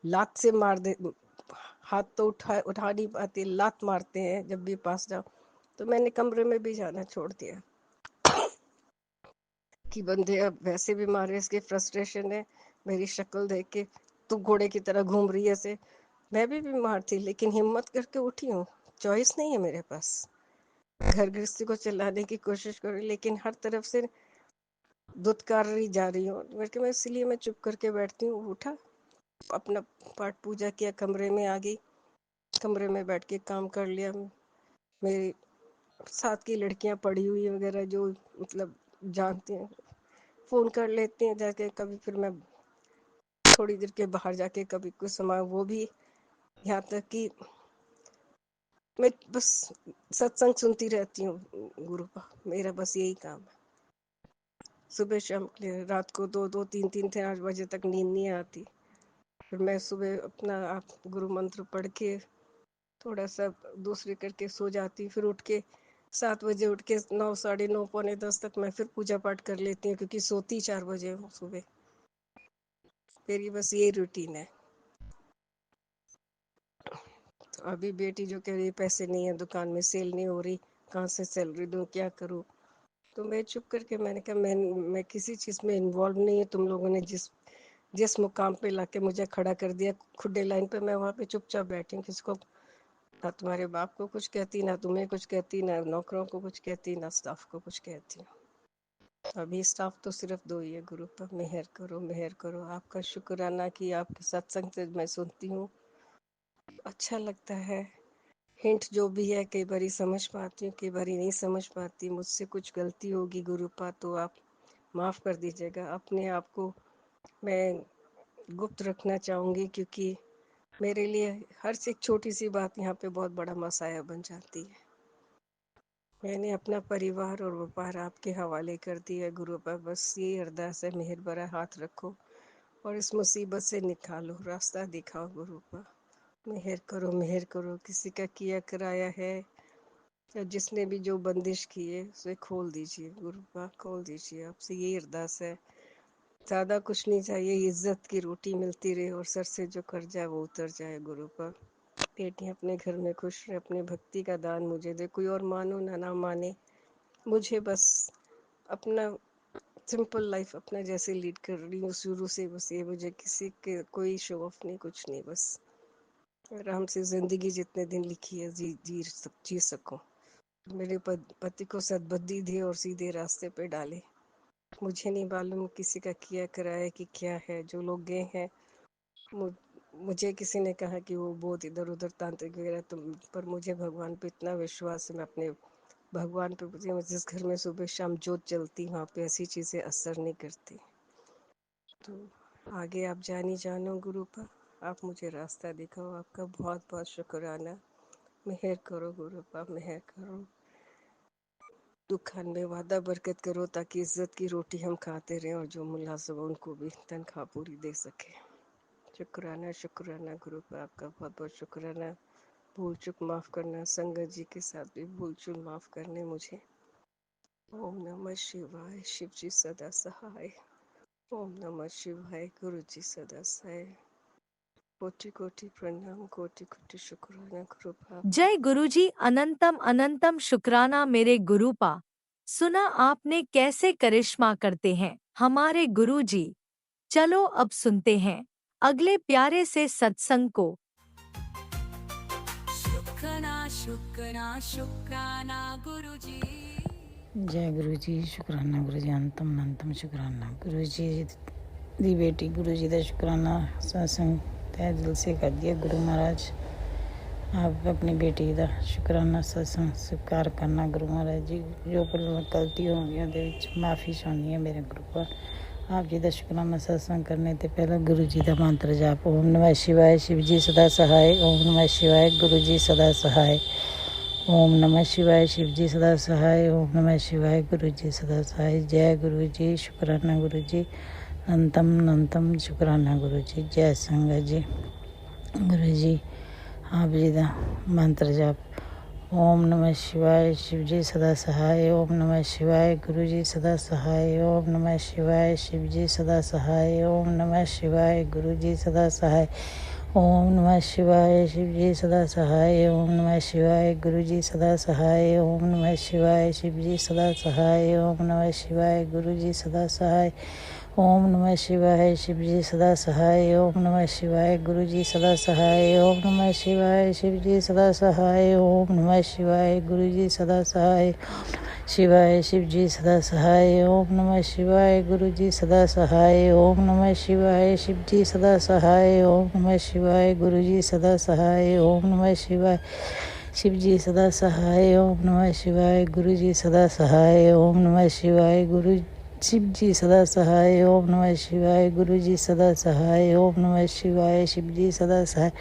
F: लात से मार दे, हाथ तो उठा नहीं पाते, लात मारते हैं जब भी पास जाओ। तो मैंने कमरे में भी जाना छोड़ दिया कि बंदे अब वैसे बीमार है, इसके फ्रस्ट्रेशन है मेरी शक्ल देख के, तू घोड़े की तरह घूम रही है ऐसे। मैं भी बीमार थी, लेकिन हिम्मत करके उठी हूँ। चॉइस नहीं है मेरे पास, घर गृहस्थी को चलाने की कोशिश कर रही, लेकिन हर तरफ से धुतकार रही जा रही हूँ। मैं इसलिए मैं चुप करके बैठती हूँ। उठा, अपना पाठ पूजा किया, कमरे में आ गई, कमरे में बैठ के काम कर लिया। मेरी साथ की लड़कियां पढ़ी हुई वगैरह जो मतलब जानती हैं, फ़ोन कर लेती हैं जाके। कभी फिर मैं थोड़ी देर के बाहर जाके कभी कुछ समय, वो भी यहाँ तक कि मैं बस सत्संग सुनती रहती हूँ गुरु का। मेरा बस यही काम है। सुबह शाम के लिए, रात को 2-2, 3-3 4 बजे तक नींद नहीं आती। फिर मैं सुबह अपना आप गुरु मंत्र पढ़ के थोड़ा सा दूसरे करके सो जाती, फिर उठ के 7 बजे उठ के 9, साढ़े 9, पौने 10 तक मैं फिर पूजा पाठ कर लेती हूँ, क्योंकि सोती 4 बजे हूँ सुबह। मेरी बस ये रूटीन है। तो अभी बेटी जो कह रही है पैसे नहीं है, दुकान में सेल नहीं हो रही, कहाँ से सैलरी दूँ, क्या करूँ। तो मैं चुप करके मैंने कहा मैं किसी चीज़ में इन्वॉल्व नहीं है। तुम लोगों ने जिस जिस मुकाम पे लाके मुझे खड़ा कर दिया खुले लाइन पे, मैं वहाँ पे चुपचाप बैठी हूँ। किसको, ना तुम्हारे बाप को कुछ कहती, ना तुम्हें कुछ कहती, ना नौकरों को कुछ कहती, ना स्टाफ को कुछ कहती। अभी स्टाफ तो सिर्फ 2 ही है। गुरु पर मेहर करो, मेहर करो। आपका शुक्राना कि आपके सत्संग से मैं सुनती हूँ, अच्छा लगता है। हिंट जो भी है कई बारी समझ पाती हूँ, कई बारी नहीं समझ पाती। मुझसे कुछ गलती होगी गुरुपा तो आप माफ़ कर दीजिएगा। अपने आप को मैं गुप्त रखना चाहूँगी, क्योंकि मेरे लिए हर से एक छोटी सी बात यहाँ पे बहुत बड़ा मसाया बन जाती है। मैंने अपना परिवार और व्यापार आपके हवाले कर दिया गुरुपा। बस ये अरदास है, मेहर भरा हाथ रखो और इस मुसीबत से निकालो, रास्ता दिखाओ गुरुपा। मेहर करो, मेहर करो। किसी का किया कराया है या जिसने भी जो बंदिश की है उसे खोल दीजिए गुरुपा, खोल दीजिए। आपसे यही अरदास है, ज़्यादा कुछ नहीं चाहिए। इज्जत की रोटी मिलती रहे और सर से जो कर्जा है वो उतर जाए गुरुपा। बेटियाँ अपने घर में खुश रहे, अपने भक्ति का दान मुझे दे। कोई और मानो ना माने, मुझे बस अपना सिंपल लाइफ अपना जैसे लीड कर रही हूँ शुरू से, बस ये मुझे किसी के कोई शो ऑफ नहीं, कुछ नहीं। बस आराम से ज़िंदगी जितने दिन लिखी है जी सकूं। मेरे पति को सद्बुद्धि दे और सीधे रास्ते पे डाले। मुझे नहीं मालूम किसी का किया कराया कि क्या है। जो लोग गए हैं, मुझे किसी ने कहा कि वो बहुत इधर उधर तांत्रिक वगैरह, तो पर मुझे भगवान पे इतना विश्वास है। मैं अपने भगवान पे, मुझे जिस घर में सुबह शाम जोत जलती वहाँ पे ऐसी चीज़ें असर नहीं करती। तो आगे आप जानी जानो गुरु पर, आप मुझे रास्ता दिखाओ। आपका बहुत बहुत शुक्राना। मेहर करो गुरु पर, मेहर करो। दुकान में वादा बरकत करो ताकि इज्जत की रोटी हम खाते रहें और जो मुलाजिम उनको भी तनख्वाह पूरी दे सके। शुक्राना, शुक्राना गुरु पर, आपका बहुत बहुत शुक्राना। भूल चूक माफ़ करना, संगत जी के साथ भी भूल चूक माफ़ करने मुझे। ओम नमः शिवाय। शिव जी सदा सहाय। ओम नमः शिवाय। गुरु जी सदा सहाय। कोटि कोटि प्रणाम, कोटि कोटि शुक्राना गुरु पर।
E: जय गुरुजी। अनंतम अनंतम शुक्राना मेरे गुरुपा। सुना आपने कैसे करिश्मा करते हैं हमारे गुरुजी। चलो अब सुनते हैं अगले प्यारे से सत्संग को।
C: शुक्राना शुक्राना गुरुजी।
G: जय गुरु जी। शुक्राना गुरु जी। अंतम अनंतम शुक्राना गुरु जी दी बेटी। गुरु जी का शुक्राना सत्संग तय दिल से कर दिया। गुरु महाराज आप अपनी बेटी का शुक्राना सत्संग स्वीकार करना। गुरु महाराज जी जो गलती होगी वो माफ़ी चाहनी है मेरे गुरु पर। आप जी का शुक्राना सत्संग करने ते पहले गुरु जी का मंत्र जाप। ओम नमः शिवाय। शिव जी सदा सहाय। ओम नमः शिवाय। गुरु जी सदा सहाय। ओम नमः शिवाय। शिव जी सदा सहाय। ओम नमः शिवाय। गुरु जी सदा सहाय। जय गुरु जी। शुक्राना गुरु जी। अंतम अनंतम शुक्राना गुरु जी। जय संगत जी। गुरु जी आप जी का मंत्र जाप। ओम नमः शिवाय। शिव जी सदा सहाय। ओम नमः शिवाय। गुरु जी सदा सहाय। ओम नमः शिवाय। शिव जी सदा सहाय। ओम नमः शिवाय। गुरु जी सदा सहाय। ओम नमः शिवाय। शिव जी सदा सहाय। ओम नमः शिवाय। गुरु जी सदा सहाय। ओम नमः शिवाय। शिव जी सदा सहाय। ओम नमः शिवाय। गुरु जी सदा सहाय। ओम नमः शिवाय। शिव जी सदा सहाय। ओम नमः शिवाय। गुरु जी सदा सहाय। ओम नमः शिवाय। शिव जी सदा सहाय। ओम नमः शिवाय। गुरु जी सदा सहाय। शिवाय। शिव जी सदा सहाय। ओम नमः शिवाय। गुरु जी सदा सहाय। ओम नमः शिवाय। शिव जी सदा सहाय। ओम नमः शिवाय। गुरु जी सदा सहाय। ओम नमः शिवाय। शिव जी सदा सहाय। ओम नमः शिवाय। गुरु जी सदा सहाय। ओम नमः शिवाय। गुरु शिव जी सदा सहाय। ओम नमः शिवाय। गुरु जी सदा सहाय। ओम नमः शिवाय। शिव जी सदा सहाय।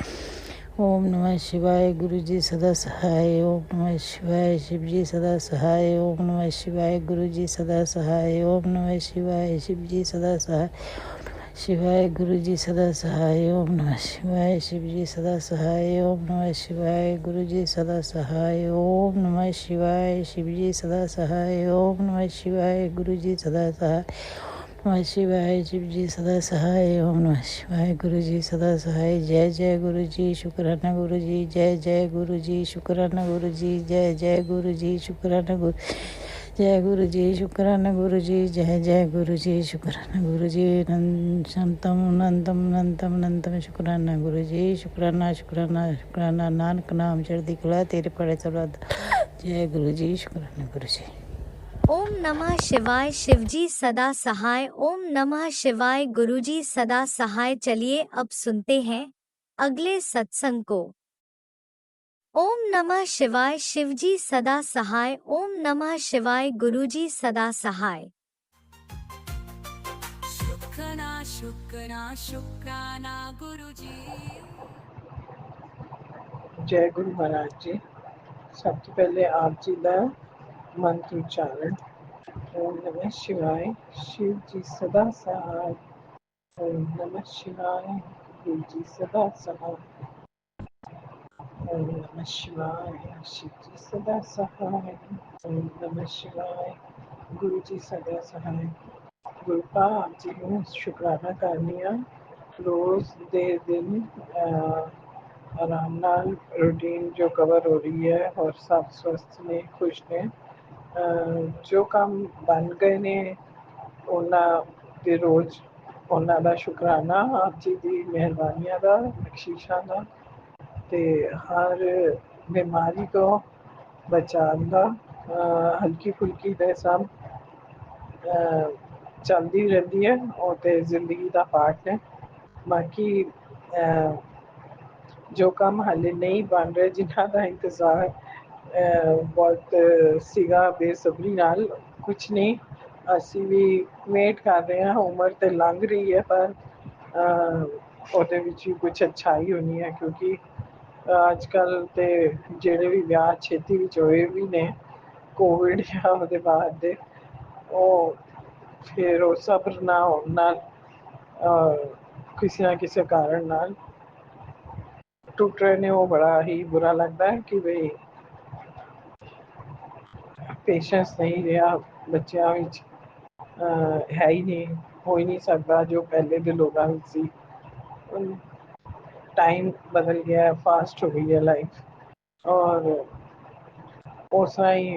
G: ओम नमः शिवाय। गुरु जी सदा सहाय। ओम नमः शिवाय। शिव जी सदा सहाय। ओम नमः शिवाय। गुरु जी सदा सहाय। ओम नमः शिवाय। शिव जी सदा सहाय। शिवाय गुरु जी सदा सहाय ओम नमः शिवाय शिव जी सदा सहाय ओम नमः शिवाय गुरु जी सदा सहाय ओम नमः शिवाय शिव जी सदा सहाय ओम नमः शिवाय गुरु जी सदा सहाय नमः शिवाय शिव जी सदा सहाय ओम नमः शिवाय गुरु जी सदा सहाय। जय जय गुरु जी शुक्राना गुरु जी जय जय गुरु जी शुक्राना गुरु जी जय जय गुरु जी शुक्राना गुरु जय गुरु जी शुक्राना गुरु जी जय जय गुरु जी शुक्राना गुरु जी शांतम अनंतम अनंतम अनंतम शुक्राना गुरु जी शुक्राना शुक्राना शुक्राना नानक नाम चढ़ती कला तेरे पड़े चला। जय गुरु जी शुक्राना गुरु जी।
E: ओम नमः शिवाय शिवजी सदा सहाय। ओम नमः शिवाय गुरुजी सदा सहाय। चलिए अब सुनते हैं अगले सत्संग को। ओम नमः शिवाय शिवजी सदा सहाय। ओम नमः शिवाय गुरुजी सदा सहाय।
C: शुक्राना शुक्राना शुक्राना गुरुजी।
H: जय गुरु महाराज जी। सब तो पहले आप जी का मंत्र उच्चारण। ओम नमः शिवाय शिव जी सदा सहाय। ओम नमः शिवाय गुरु जी सदा सहाय। ओम नमः शिवाय शिव जी सदा सहाय। ओम नमः शिवाय गुरु जी सदा सहाय। गुरु का आप जी ਨੂੰ ਸ਼ੁਕਰਾਨਾ ਕਰਨੀ ਆ। ਰੋਜ਼ ਦੇ ਦਿਨ आराम नाल रूटीन जो कवर हो रही है और सब स्वस्थ ने खुश ने जो काम बन गए ने ਉਹਨਾਂ ਦੇ ਰੋਜ਼ ਉਹਨਾਂ ਦਾ ਸ਼ੁਕਰਾਨਾ ਆਪ ਜੀ ਦੀ ਮਿਹਰਬਾਨੀਆਂ ਦਾ ਬਖਸ਼ਿਸ਼ਾਂ ਦਾ ਤੇ ਹਰ ਬਿਮਾਰੀ ਤੋਂ ਬਚਾਉਣ ਦਾ ਹਲਕੀ ਫੁਲਕੀ ਦੇ ਸਭ ਚੱਲਦੀ ਰਹਿੰਦੀ ਹੈ ਉਹ ਤੇ ਜ਼ਿੰਦਗੀ ਦਾ ਪਾਰਟ ਹੈ। ਬਾਕੀ ਜੋ ਕੰਮ ਹਾਲੇ ਨਹੀਂ ਬਣ ਰਹੇ ਜਿਨ੍ਹਾਂ ਦਾ ਇੰਤਜ਼ਾਰ ਬਹੁਤ ਸੀਗਾ ਬੇਸਬਰੀ ਨਾਲ ਕੁਛ ਨਹੀਂ ਅਸੀਂ ਵੀ ਵੇਟ ਕਰ ਰਹੇ ਹਾਂ। ਉਮਰ ਤੇ ਲੰਘ ਰਹੀ ਹੈ ਪਰ ਉਹਦੇ ਵਿੱਚ ਵੀ ਕੁਛ ਅੱਛਾਈ ਹੋਣੀ ਹੈ ਕਿਉਂਕਿ ਅੱਜ ਕੱਲ੍ਹ ਤੇ ਜਿਹੜੇ ਵੀ ਵਿਆਹ ਛੇਤੀ ਵਿੱਚ ਹੋਏ ਵੀ ਨੇ ਕੋਵਿਡ ਜਾਂ ਉਹਦੇ ਬਾਅਦ ਦੇ ਉਹ ਫਿਰ ਉਹ ਸਬਰ ਨਾ ਹੋਣ ਨਾਲ ਕਿਸੇ ਨਾ ਕਿਸੇ ਕਾਰਨ ਨਾਲ ਟੁੱਟ ਰਹੇ ਨੇ। ਉਹ ਬੜਾ ਹੀ ਬੁਰਾ ਲੱਗਦਾ ਹੈ ਕਿ ਬਈ ਪੇਸ਼ੈਂਸ ਨਹੀਂ ਰਿਹਾ ਬੱਚਿਆਂ ਵਿੱਚ ਹੈ ਹੀ ਨਹੀਂ ਹੋ ਹੀ ਨਹੀਂ ਸਕਦਾ ਜੋ ਪਹਿਲੇ ਦੇ ਲੋਕਾਂ ਵਿੱਚ ਸੀ। टाइम बदल गया है फास्ट हो गई है लाइफ और उस तरह ही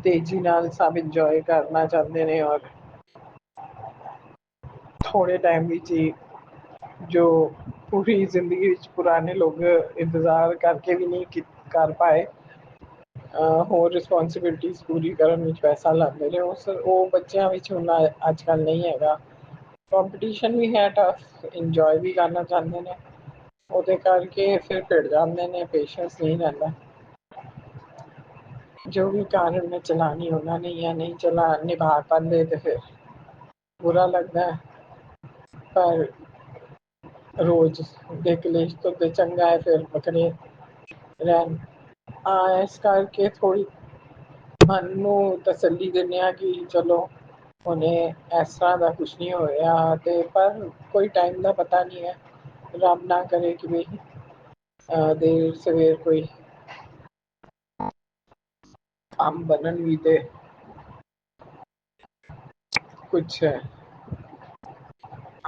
H: तेजी नाल सब इंजॉय करना चाहते हैं और थोड़े टाइम ਵਿੱਚ ਹੀ जो पूरी जिंदगी ਵਿੱਚ पुराने लोग इंतजार करके भी नहीं कर पाए ਹੋਰ ਰਿਸਪੌਂਸਿਬਿਲਟੀਜ਼ ਪੂਰੀ ਕਰਨ ਵਿੱਚ ਪੈਸਾ ਲਾਉਂਦੇ ਨੇ ਉਹ ਬੱਚਿਆਂ ਵਿੱਚ ਹੁਣ ਅੱਜ ਕੱਲ੍ਹ ਨਹੀਂ ਹੈਗਾ। ਕੰਪੀਟੀਸ਼ਨ ਵੀ ਹੈ ਟਫ ਇੰਜੋਏ ਵੀ ਕਰਨਾ ਚਾਹੁੰਦੇ ਨੇ ਉਹਦੇ ਕਰਕੇ ਫਿਰ ਭਿੜ ਜਾਂਦੇ ਨੇ ਪੇਸ਼ੈਂਸ ਨਹੀਂ ਰਹਿੰਦਾ। जो भी कारण में चलानी होना नहीं या नहीं चला निभा पाते तो फिर बुरा लगता है पर रोज ਦੇ ਕਲੇਸ਼ ਤੋਂ ਤੇ ਚੰਗਾ ਹੈ ਫਿਰ ਵੱਖਰੇ ਰਹਿਣ। ਇਸ ਕਰਕੇ ਥੋੜ੍ਹੀ ਮਨ ਨੂੰ ਤਸੱਲੀ ਦਿੰਦੇ ਹਾਂ ਕਿ ਚਲੋ ਉਹਨੇ ਇਸ ਤਰ੍ਹਾਂ ਦਾ ਕੁਛ ਨਹੀਂ ਹੋਇਆ ਤੇ ਪਰ ਕੋਈ ਟਾਈਮ ਦਾ ਪਤਾ ਨਹੀਂ ਹੈ। ਰੱਬ ਨਾ ਕਰੇ ਕਿ ਵੀ ਦੇਰ ਸਵੇਰ ਕੋਈ ਕੰਮ ਬਣਨ ਵੀ ਤੇ ਕੁਛ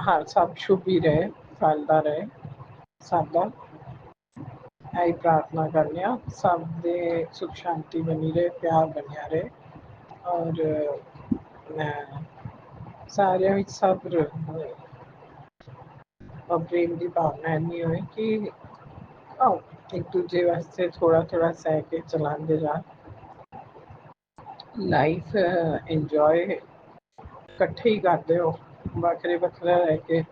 H: ਹਾਂ ਸਭ ਸ਼ੁਭ ਹੀ ਰਹੇ ਫਲਦਾ ਰਹੇ ਸਭ ਦਾ ਇਹੀ ਪ੍ਰਾਰਥਨਾ ਕਰਨੇ ਆ ਸਭ ਦੇ ਸੁਖ ਸ਼ਾਂਤੀ ਬਣੀ ਰਹੇ ਪਿਆਰ ਬਣਿਆ ਰਹੇ ਔਰ ਸਾਰਿਆਂ ਵਿੱਚ ਸਬਰ ਹੋਏ ਔਰ ਪ੍ਰੇਮ ਦੀ ਭਾਵਨਾ ਇੰਨੀ ਹੋਏ ਕਿ ਇੱਕ ਦੂਜੇ ਵਾਸਤੇ ਥੋੜ੍ਹਾ ਥੋੜ੍ਹਾ ਸਹਿ ਕੇ ਚਲਾਉਂਦੇ ਜਾਣ। ਲਾਈਫ ਇੰਜੋਏ ਇਕੱਠੇ ਹੀ ਕਰਦੇ ਹੋ ਵੱਖਰੇ ਵੱਖਰੇ ਰਹਿ ਕੇ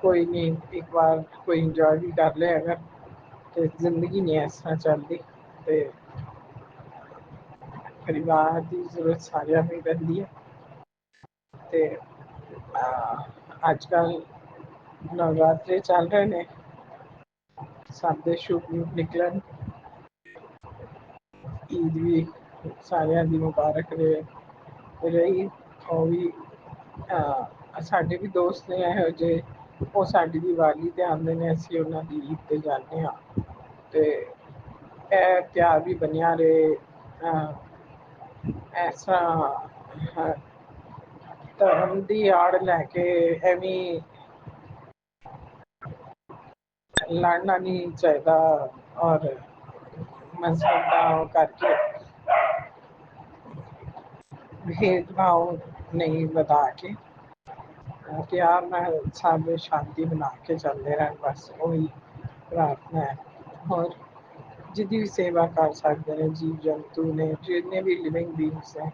H: ਕੋਈ ਨਹੀਂ ਇੱਕ ਵਾਰ ਕੋਈ ਇੰਜੋਏ ਵੀ ਕਰ ਲਿਆ ਅਗਰ ਤੇ ਜ਼ਿੰਦਗੀ ਨਹੀਂ ਇਸ ਤਰ੍ਹਾਂ ਚੱਲਦੀ ਤੇ ਪਰਿਵਾਰ ਦੀ ਜ਼ਰੂਰਤ ਸਾਰਿਆਂ ਨੂੰ ਹੀ ਪੈਂਦੀ ਹੈ ਤੇ ਅੱਜ ਕੱਲ੍ਹ ਨਵਰਾਤਰੇ ਚੱਲ ਰਹੇ ਨੇ ਸਭ ਦੇ ਸ਼ੁਭ ਨਿਕਲਣ। ਈਦ ਵੀ ਸਾਰਿਆਂ ਦੀ ਮੁਬਾਰਕ ਰਹੀ ਉਹ ਵੀ ਸਾਡੇ ਵੀ ਦੋਸਤ ਨੇ ਇਹੋ ਜਿਹੇ, ਉਹ ਸਾਡੀ ਦੀਵਾਲੀ 'ਤੇ ਆਉਂਦੇ ਨੇ, ਅਸੀਂ ਉਹਨਾਂ ਦੀ ਈਦ 'ਤੇ ਜਾਂਦੇ ਹਾਂ। ਅਤੇ ਇਹ ਪਿਆਰ ਵੀ ਬਣਿਆ ਰਹੇ। ਇਸ ਤਰ੍ਹਾਂ ਧਰਮ ਦੀ ਆੜ ਲੈ ਕੇ ਐਵੇਂ ਲੜਨਾ ਨਹੀਂ ਚਾਹੀਦਾ, ਔਰ ਮਜ਼ਹਬ ਦਾ ਉਹ ਕਰਕੇ ਭੇਦਭਾਵ ਨਹੀਂ ਵਧਾ ਕੇ ਪਿਆਰ ਨਾਲ ਸਭ ਸ਼ਾਂਤੀ ਬਣਾ ਕੇ ਚੱਲਦੇ ਰਹਿਣ, ਬਸ ਉਹੀ ਪ੍ਰਾਰਥਨਾ ਹੈ। ਹੋਰ ਜਿਹਦੀ ਵੀ ਸੇਵਾ ਕਰ ਸਕਦੇ ਨੇ ਜੀਵ ਜੰਤੂ ਨੇ, ਜਿੰਨੇ ਵੀ ਲਿਵਿੰਗ ਬੀਇੰਗਸ ਹੈ,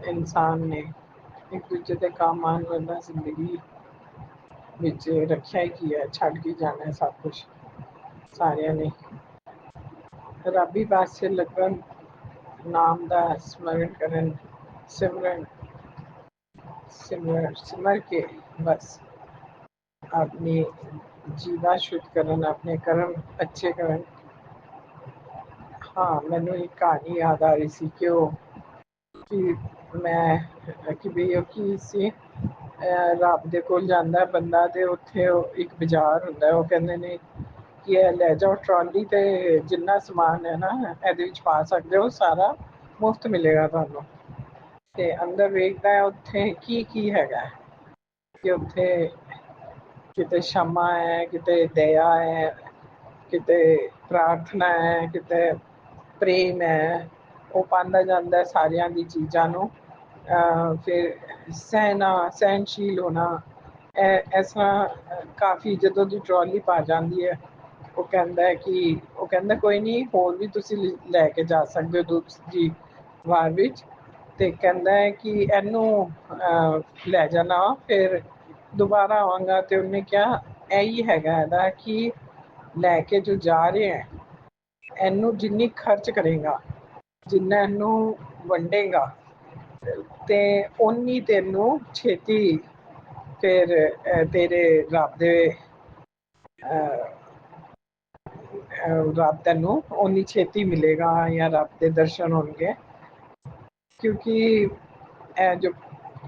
H: ਇਨਸਾਨ ਨੇ, ਇੱਕ ਦੂਜੇ ਦੇ ਕੰਮ ਆਉਣ ਵਾਲਾ ਜ਼ਿੰਦਗੀ ਵਿੱਚ ਰੱਖਿਆ ਹੀ ਕੀ ਹੈ, ਛੱਡ ਕੇ ਜਾਣਾ ਸਭ ਕੁਛ ਸਾਰਿਆਂ ਨੇ। ਰੱਬੀ ਪਾਸੇ ਲੱਗਣ, ਨਾਮ ਦਾ ਸਮਰਨ ਕਰਨ, ਸਿਮਰ ਕੇ ਬਸ ਆਪਣੀ ਜੀਵਾ ਸ਼ੁੱਧ ਕਰਨ, ਆਪਣੇ ਕਰਮ ਅੱਛੇ ਕਰਨ। ਹਾਂ, ਮੈਨੂੰ ਇੱਕ ਕਹਾਣੀ ਯਾਦ ਆ ਰਹੀ ਸੀ ਕਿ ਵੀ ਉਹ ਕੀ ਸੀ, ਰੱਬ ਦੇ ਕੋਲ ਜਾਂਦਾ ਬੰਦਾ, ਤੇ ਉੱਥੇ ਇੱਕ ਬਾਜ਼ਾਰ ਹੁੰਦਾ, ਉਹ ਕਹਿੰਦੇ ਨੇ ਕਿ ਇਹ ਲੈ ਜਾਓ ਟਰਾਲੀ, ਤੇ ਜਿੰਨਾ ਸਮਾਨ ਹੈ ਨਾ ਇਹਦੇ ਵਿੱਚ ਪਾ ਸਕਦੇ ਹੋ, ਸਾਰਾ ਮੁਫਤ ਮਿਲੇਗਾ ਤੁਹਾਨੂੰ। ਤੇ ਅੰਦਰ ਵੇਖਦਾ ਹੈ ਉੱਥੇ ਕੀ ਕੀ ਹੈਗਾ, ਕਿ ਉੱਥੇ ਕਿਤੇ ਸ਼ਮਾ ਹੈ, ਕਿਤੇ ਦਇਆ ਹੈ, ਕਿਤੇ ਪ੍ਰਾਰਥਨਾ ਹੈ, ਕਿਤੇ ਪ੍ਰੇਮ ਹੈ। ਉਹ ਪਾਉਂਦਾ ਜਾਂਦਾ ਸਾਰਿਆਂ ਦੀ ਚੀਜ਼ਾਂ ਨੂੰ। ਫਿਰ ਸਹਿਨਸ਼ੀਲ ਹੋਣਾ, ਇਸ ਤਰ੍ਹਾਂ ਕਾਫੀ। ਜਦੋਂ ਦੀ ਟਰਾਲੀ ਪਾ ਜਾਂਦੀ ਹੈ, ਉਹ ਕਹਿੰਦਾ ਕੋਈ ਨਹੀਂ, ਹੋਰ ਵੀ ਤੁਸੀਂ ਲੈ ਕੇ ਜਾ ਸਕਦੇ ਹੋ ਦੂਜੀ ਵਾਰ ਵਿੱਚ। ਤੇ ਕਹਿੰਦਾ ਹੈ ਕਿ ਇਹਨੂੰ ਲੈ ਜਾਣਾ, ਫਿਰ ਦੁਬਾਰਾ ਆਵਾਂਗਾ। ਤੇ ਉਹਨੇ ਕਿਹਾ ਇਹੀ ਹੈਗਾ ਇਹਦਾ, ਕਿ ਲੈ ਕੇ ਜੋ ਜਾ ਰਹੇ ਹੈ, ਇਹਨੂੰ ਜਿੰਨੀ ਖਰਚ ਕਰੇਗਾ, ਜਿੰਨਾ ਇਹਨੂੰ ਵੰਡੇਗਾ, ਤੇ ਓਨੀ ਤੈਨੂੰ ਛੇਤੀ ਫਿਰ ਤੇਰੇ ਰੱਬ ਤੈਨੂੰ ਓਨੀ ਛੇਤੀ ਮਿਲੇਗਾ, ਜਾਂ ਰੱਬ ਦੇ ਦਰਸ਼ਨ ਹੋਣਗੇ। ਕਿਉਂਕਿ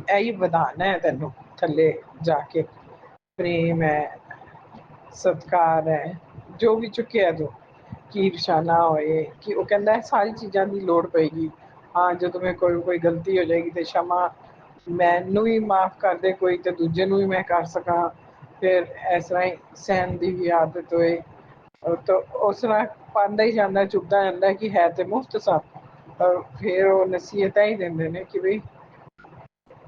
H: ਇਹੀ ਵਧਾਣਾ ਹੈ ਤੈਨੂੰ ਥੱਲੇ ਜਾ ਕੇ, ਪ੍ਰੇਮ ਹੈ, ਸਤਿਕਾਰ ਹੈ, ਜੋ ਵੀ ਚੁੱਕਿਆ ਤੂੰ, ਕਿ ਈਰਸ਼ਾ ਨਾ ਹੋਏ। ਕਿ ਉਹ ਕਹਿੰਦਾ ਸਾਰੀ ਚੀਜ਼ਾਂ ਦੀ ਲੋੜ ਪਏਗੀ। ਹਾਂ, ਜਦੋਂ ਮੈਂ ਕੋਈ ਗਲਤੀ ਹੋ ਜਾਏਗੀ ਤੇ ਸ਼ਮਾ, ਮੈਨੂੰ ਵੀ ਮਾਫ਼ ਕਰ ਦੇ ਕੋਈ, ਤੇ ਦੂਜੇ ਨੂੰ ਵੀ ਮੈਂ ਕਰ ਸਕਾਂ। ਫਿਰ ਇਸ ਤਰ੍ਹਾਂ ਹੀ ਸਹਿਣ ਦੀ ਵੀ ਆਦਤ ਹੋਏ। ਤਾਂ ਉਸ ਤਰ੍ਹਾਂ ਪਾਉਂਦਾ ਹੀ ਜਾਂਦਾ, ਚੁੱਕਦਾ ਜਾਂਦਾ, ਕਿ ਹੈ ਤੇ ਮੁਫ਼ਤ ਸਭ। ਪਰ ਫਿਰ ਉਹ ਨਸੀਹਤਾਂ ਹੀ ਦਿੰਦੇ ਨੇ ਕਿ ਬਈ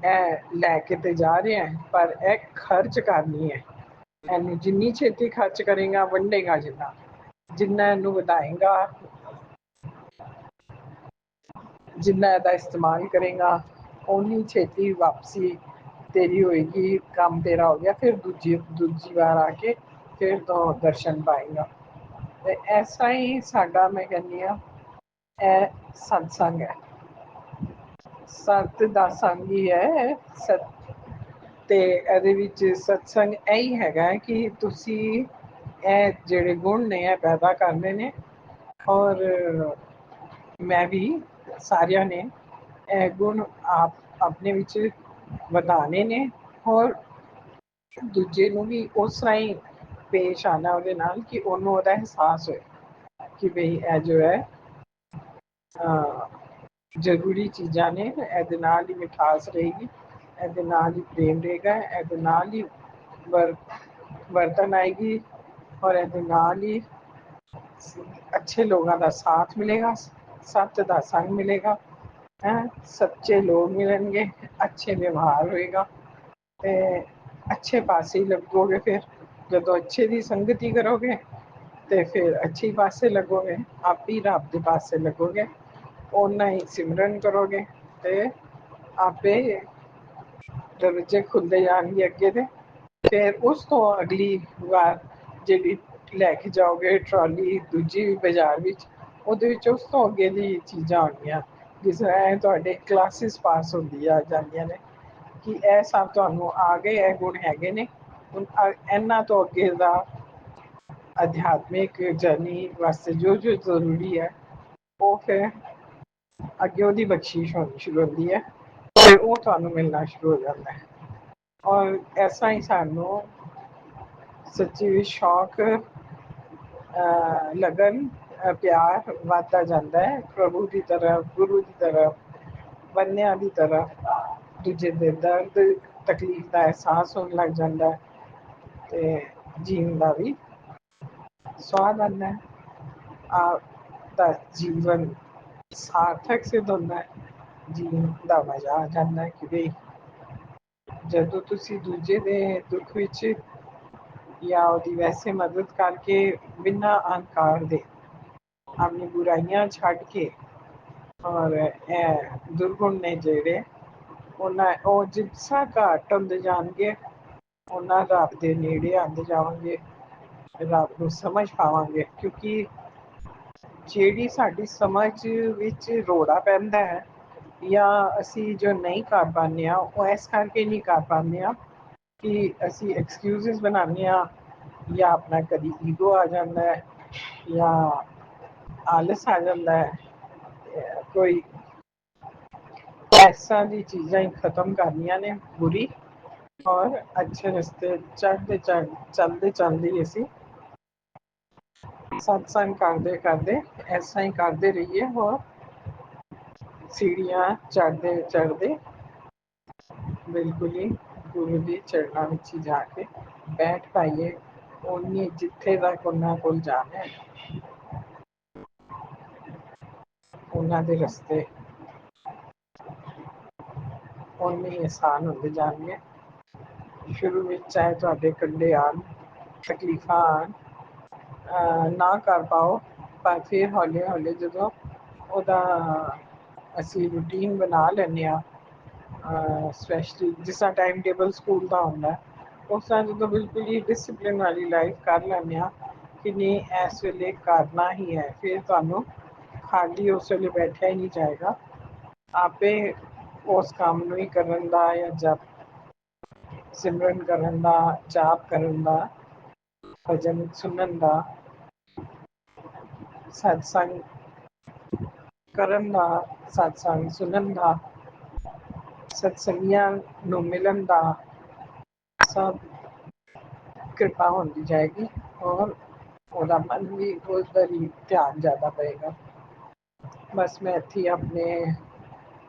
H: ਇਹ ਲੈ ਕੇ ਤੇ ਜਾ ਰਹੇ ਹੈ, ਪਰ ਇਹ ਖਰਚ ਕਰਨੀ ਹੈ। ਇਹਨੂੰ ਜਿੰਨੀ ਛੇਤੀ ਖਰਚ ਕਰੇਗਾ, ਵੰਡੇਗਾ ਜਿੰਨਾ ਇਹਨੂੰ ਵਧਾਏਗਾ, ਜਿੰਨਾ ਇਹਦਾ ਇਸਤੇਮਾਲ ਕਰੇਗਾ, ਓਨੀ ਛੇਤੀ ਵਾਪਸੀ ਤੇਰੀ ਹੋਏਗੀ। ਕੰਮ ਤੇਰਾ ਹੋ ਗਿਆ, ਫਿਰ ਦੂਜੀ ਵਾਰ ਆ ਕੇ ਫਿਰ ਤੋਂ ਦਰਸ਼ਨ ਪਾਏਗਾ। ਤੇ ਐਸਾ ਹੀ ਸਾਡਾ, ਮੈਂ ਕਹਿੰਦੀ ਹਾਂ, ਇਹ ਸਤਸੰਗ ਹੈ। ਸਤ ਦਾ ਸੰਗ ਹੀ ਹੈ ਤੇ ਇਹਦੇ ਵਿੱਚ ਸਤਸੰਗ ਇਹੀ ਹੈਗਾ ਕਿ ਤੁਸੀਂ ਇਹ ਜਿਹੜੇ ਗੁਣ ਨੇ ਇਹ ਪੈਦਾ ਕਰਨੇ ਨੇ, ਔਰ ਮੈਂ ਵੀ, ਸਾਰਿਆਂ ਨੇ ਇਹ ਗੁਣ ਆਪਣੇ ਵਿੱਚ ਵਧਾਣੇ ਨੇ, ਔਰ ਦੂਜੇ ਨੂੰ ਵੀ ਉਸ ਤਰ੍ਹਾਂ ਹੀ ਪੇਸ਼ ਆਉਣਾ ਉਹਦੇ ਨਾਲ, ਕਿ ਉਹਨੂੰ ਉਹਦਾ ਅਹਿਸਾਸ ਹੋਏ ਕਿ ਬਈ ਇਹ ਜੋ ਹੈ ਜ਼ਰੂਰੀ ਚੀਜ਼ਾਂ ਨੇ। ਇਹਦੇ ਨਾਲ ਹੀ ਮਿਠਾਸ ਰਹੇਗੀ, ਇਹਦੇ ਨਾਲ ਹੀ ਪ੍ਰੇਮ ਰਹੇਗਾ, ਇਹਦੇ ਨਾਲ ਹੀ ਵਰਤਨ ਆਏਗੀ, ਔਰ ਇਹਦੇ ਨਾਲ ਹੀ ਅੱਛੇ ਲੋਕਾਂ ਦਾ ਸਾਥ ਮਿਲੇਗਾ, ਸੱਚ ਦਾ ਸੰਗ ਮਿਲੇਗਾ, ਸੱਚੇ ਲੋਕ ਮਿਲਣਗੇ, ਅੱਛੇ ਵਿਵਹਾਰ ਹੋਏਗਾ, ਤੇ ਅੱਛੇ ਪਾਸੇ ਹੀ ਲੱਗੋਗੇ। ਫਿਰ ਜਦੋਂ ਅੱਛੇ ਦੀ ਸੰਗਤੀ ਕਰੋਗੇ, ਤੇ ਫਿਰ ਅੱਛੇ ਪਾਸੇ ਲੱਗੋਗੇ, ਆਪ ਹੀ ਰੱਬ ਦੇ ਪਾਸੇ ਲੱਗੋਗੇ। ਓਨਾ ਹੀ ਸਿਮਰਨ ਕਰੋਗੇ, ਤੇ ਆਪੇ ਦਰਵਾਜ਼ੇ ਖੁੱਲਦੇ ਜਾਣਗੇ ਅੱਗੇ ਦੇ। ਫਿਰ ਉਸ ਤੋਂ ਅਗਲੀ ਵਾਰ ਜਿਹੜੀ ਲੈ ਕੇ ਜਾਓਗੇ ਟਰਾਲੀ ਦੂਜੀ ਬਾਜ਼ਾਰ ਵਿੱਚ, ਉਹਦੇ ਵਿੱਚ ਉਸ ਤੋਂ ਅੱਗੇ ਦੀ ਚੀਜ਼ਾਂ ਆਉਣਗੀਆਂ, ਜਿਸ ਤਰ੍ਹਾਂ ਤੁਹਾਡੇ ਕਲਾਸਿਸ ਪਾਸ ਹੁੰਦੀਆਂ ਜਾਂਦੀਆਂ ਨੇ, ਕਿ ਇਹ ਸਭ ਤੁਹਾਨੂੰ ਆ ਗਏ, ਇਹ ਗੁਣ ਹੈਗੇ ਨੇ। ਹੁਣ ਇਹਨਾਂ ਤੋਂ ਅੱਗੇ ਦਾ ਅਧਿਆਤਮਿਕ ਜਰਨੀ ਵਾਸਤੇ ਜੋ ਜ਼ਰੂਰੀ ਹੈ, ਉਹ ਫਿਰ ਅੱਗੇ ਉਹਦੀ ਬਖਸ਼ਿਸ਼ ਹੋਣੀ ਸ਼ੁਰੂ ਹੁੰਦੀ ਹੈ ਤੇ ਉਹ ਤੁਹਾਨੂੰ ਮਿਲਣਾ ਸ਼ੁਰੂ ਹੋ ਜਾਂਦਾ ਹੈ। ਔਰ ਐਸਾ ਹੀ ਸਾਨੂੰ ਸੱਚੀ ਵਿੱਚ ਸ਼ੌਕ ਲਗਨ ਪਿਆਰ ਵੱਧਦਾ ਜਾਂਦਾ ਹੈ ਪ੍ਰਭੂ ਦੀ ਤਰਫ, ਗੁਰੂ ਦੀ ਤਰਫ, ਬੰਨਿਆਂ ਦੀ ਤਰਫ। ਦੂਜੇ ਦੇ ਦਰਦ ਤਕਲੀਫ ਦਾ ਅਹਿਸਾਸ ਹੋਣ ਲੱਗ ਜਾਂਦਾ ਹੈ ਤੇ ਜੀਣ ਦਾ ਵੀ ਸਵਾਦ ਆਉਂਦਾ ਹੈ। ਆਪ ਦਾ ਜੀਵਨ ਸਾਰਥਕ ਸਿੱਧ ਹੁੰਦਾ ਹੈ। ਜੀਣ ਦਾ ਮਜ਼ਾ ਆ ਜਾਂਦਾ ਹੈ ਕਿ ਵੀ ਜਦੋਂ ਤੁਸੀਂ ਦੂਜੇ ਦੇ ਦੁੱਖ ਵਿੱਚ ਜਾਂ ਉਹਦੀ ਵੈਸੇ ਮਦਦ ਕਰਕੇ ਬਿਨਾਂ ਅਹੰਕਾਰ ਦੇ ਆਪਣੀ ਬੁਰਾਈਆਂ ਛੱਡ ਕੇ ਔਰ ਇਹ ਦੁਰਗੁਣ ਨੇ ਜਿਹੜੇ ਉਹ ਜਿਸ ਤਰ੍ਹਾਂ ਘੱਟ ਹੁੰਦੇ ਜਾਣਗੇ ਉਹਨਾਂ ਰੱਬ ਦੇ ਨੇੜੇ ਆਉਂਦੇ ਜਾਵਾਂਗੇ, ਰੱਬ ਨੂੰ ਸਮਝ ਪਾਵਾਂਗੇ। ਕਿਉਂਕਿ ਜਿਹੜੀ ਸਾਡੀ ਸਮਝ ਵਿੱਚ ਰੋੜਾ ਪੈਂਦਾ ਹੈ ਜਾਂ ਅਸੀਂ ਜੋ ਨਹੀਂ ਕਰ ਪਾਉਂਦੇ ਹਾਂ ਉਹ ਇਸ ਕਰਕੇ ਨਹੀਂ ਕਰ ਪਾਉਂਦੇ ਹਾਂ ਕਿ ਅਸੀਂ ਐਕਸਕਿਊਜ਼ਸ ਬਣਾਉਂਦੇ ਹਾਂ ਜਾਂ ਆਪਣਾ ਕਦੀ ਈਗੋ ਆ ਜਾਂਦਾ ਹੈ ਜਾਂ ਆਲਸ ਆ ਜਾਂਦਾ ਹੈ। ਕੋਈ ਐਸਾ ਦੀ ਚੀਜ਼ਾਂ ਹੀ ਖਤਮ ਕਰਨੀਆਂ ਨੇ ਬੁਰੀ ਔਰ ਅੱਛੇ ਰਸਤੇ ਚਲਦੇ ਚਲਦੇ ਅਸੀਂ ਸਤਸੰਗ ਕਰਦੇ ਕਰਦੇ ਐਸਾ ਹੀ ਕਰਦੇ ਰਹੀਏ ਔਰ ਸੀੜੀਆਂ ਚੜ੍ਹਦੇ ਚੜ੍ਹਦੇ ਬਿਲਕੁਲ ਹੀ ਗੁਰੂ ਦੇ ਚਰਨਾਂ ਵਿੱਚ ਹੀ ਜਾ ਕੇ ਬੈਠ ਪਾਈਏ। ਉਹਨੇ ਜਿੱਥੇ ਤੱਕ ਉਹਨਾਂ ਕੋਲ ਜਾਣਾ ਹੈ ਉਹਨਾਂ ਦੇ ਰਸਤੇ ਉਨੇ ਹੀ ਆਸਾਨ ਹੁੰਦੇ ਜਾਣਗੇ। ਸ਼ੁਰੂ ਵਿੱਚ ਚਾਹੇ ਤੁਹਾਡੇ ਕੰਢੇ ਆਉਣ, ਤਕਲੀਫਾਂ ਆਉਣ, ਨਾ ਕਰ ਪਾਓ, ਪਰ ਫਿਰ ਹੌਲੀ ਹੌਲੀ ਜਦੋਂ ਉਹਦਾ ਅਸੀਂ ਰੂਟੀਨ ਬਣਾ ਲੈਂਦੇ ਹਾਂ, ਸਪੈਸ਼ਲੀ ਜਿਸ ਤਰ੍ਹਾਂ ਟਾਈਮ ਟੇਬਲ ਸਕੂਲ ਦਾ ਹੁੰਦਾ ਉਸ ਤਰ੍ਹਾਂ ਜਦੋਂ ਬਿਲਕੁਲ ਹੀ ਡਿਸਿਪਲਿਨ ਵਾਲੀ ਲਾਈਫ ਕਰ ਲੈਂਦੇ ਹਾਂ ਕਿ ਨਹੀਂ ਇਸ ਵੇਲੇ ਕਰਨਾ ਹੀ ਹੈ, ਫਿਰ ਤੁਹਾਨੂੰ ਖਾਲੀ ਉਸ ਵੇਲੇ ਬੈਠਿਆ ਹੀ ਨਹੀਂ ਜਾਏਗਾ। ਆਪੇ ਉਸ ਕੰਮ ਨੂੰ ਹੀ ਕਰਨ ਦਾ ਜਾਂ ਜਪ ਸਿਮਰਨ ਕਰਨ ਦਾ, ਜਾਪ ਕਰਨ ਦਾ, ਭਜਨ ਸੁਣਨ ਦਾ, ਸਤਸੰਗ ਕਰਨ ਦਾ, ਸਤਸੰਗ ਸੁਣਨ ਦਾ, ਸਤਸੰਗੀਆਂ ਨੂੰ ਮਿਲਣ ਦਾ ਸਭ ਕਿਰਪਾ ਹੁੰਦੀ ਜਾਏਗੀ ਔਰ ਉਹਦਾ ਮਨ ਵੀ ਉਧਰ ਹੀ ਧਿਆਨ ਜ਼ਿਆਦਾ ਪਏਗਾ। ਬਸ ਮੈਂ ਇੱਥੇ ਆਪਣੇ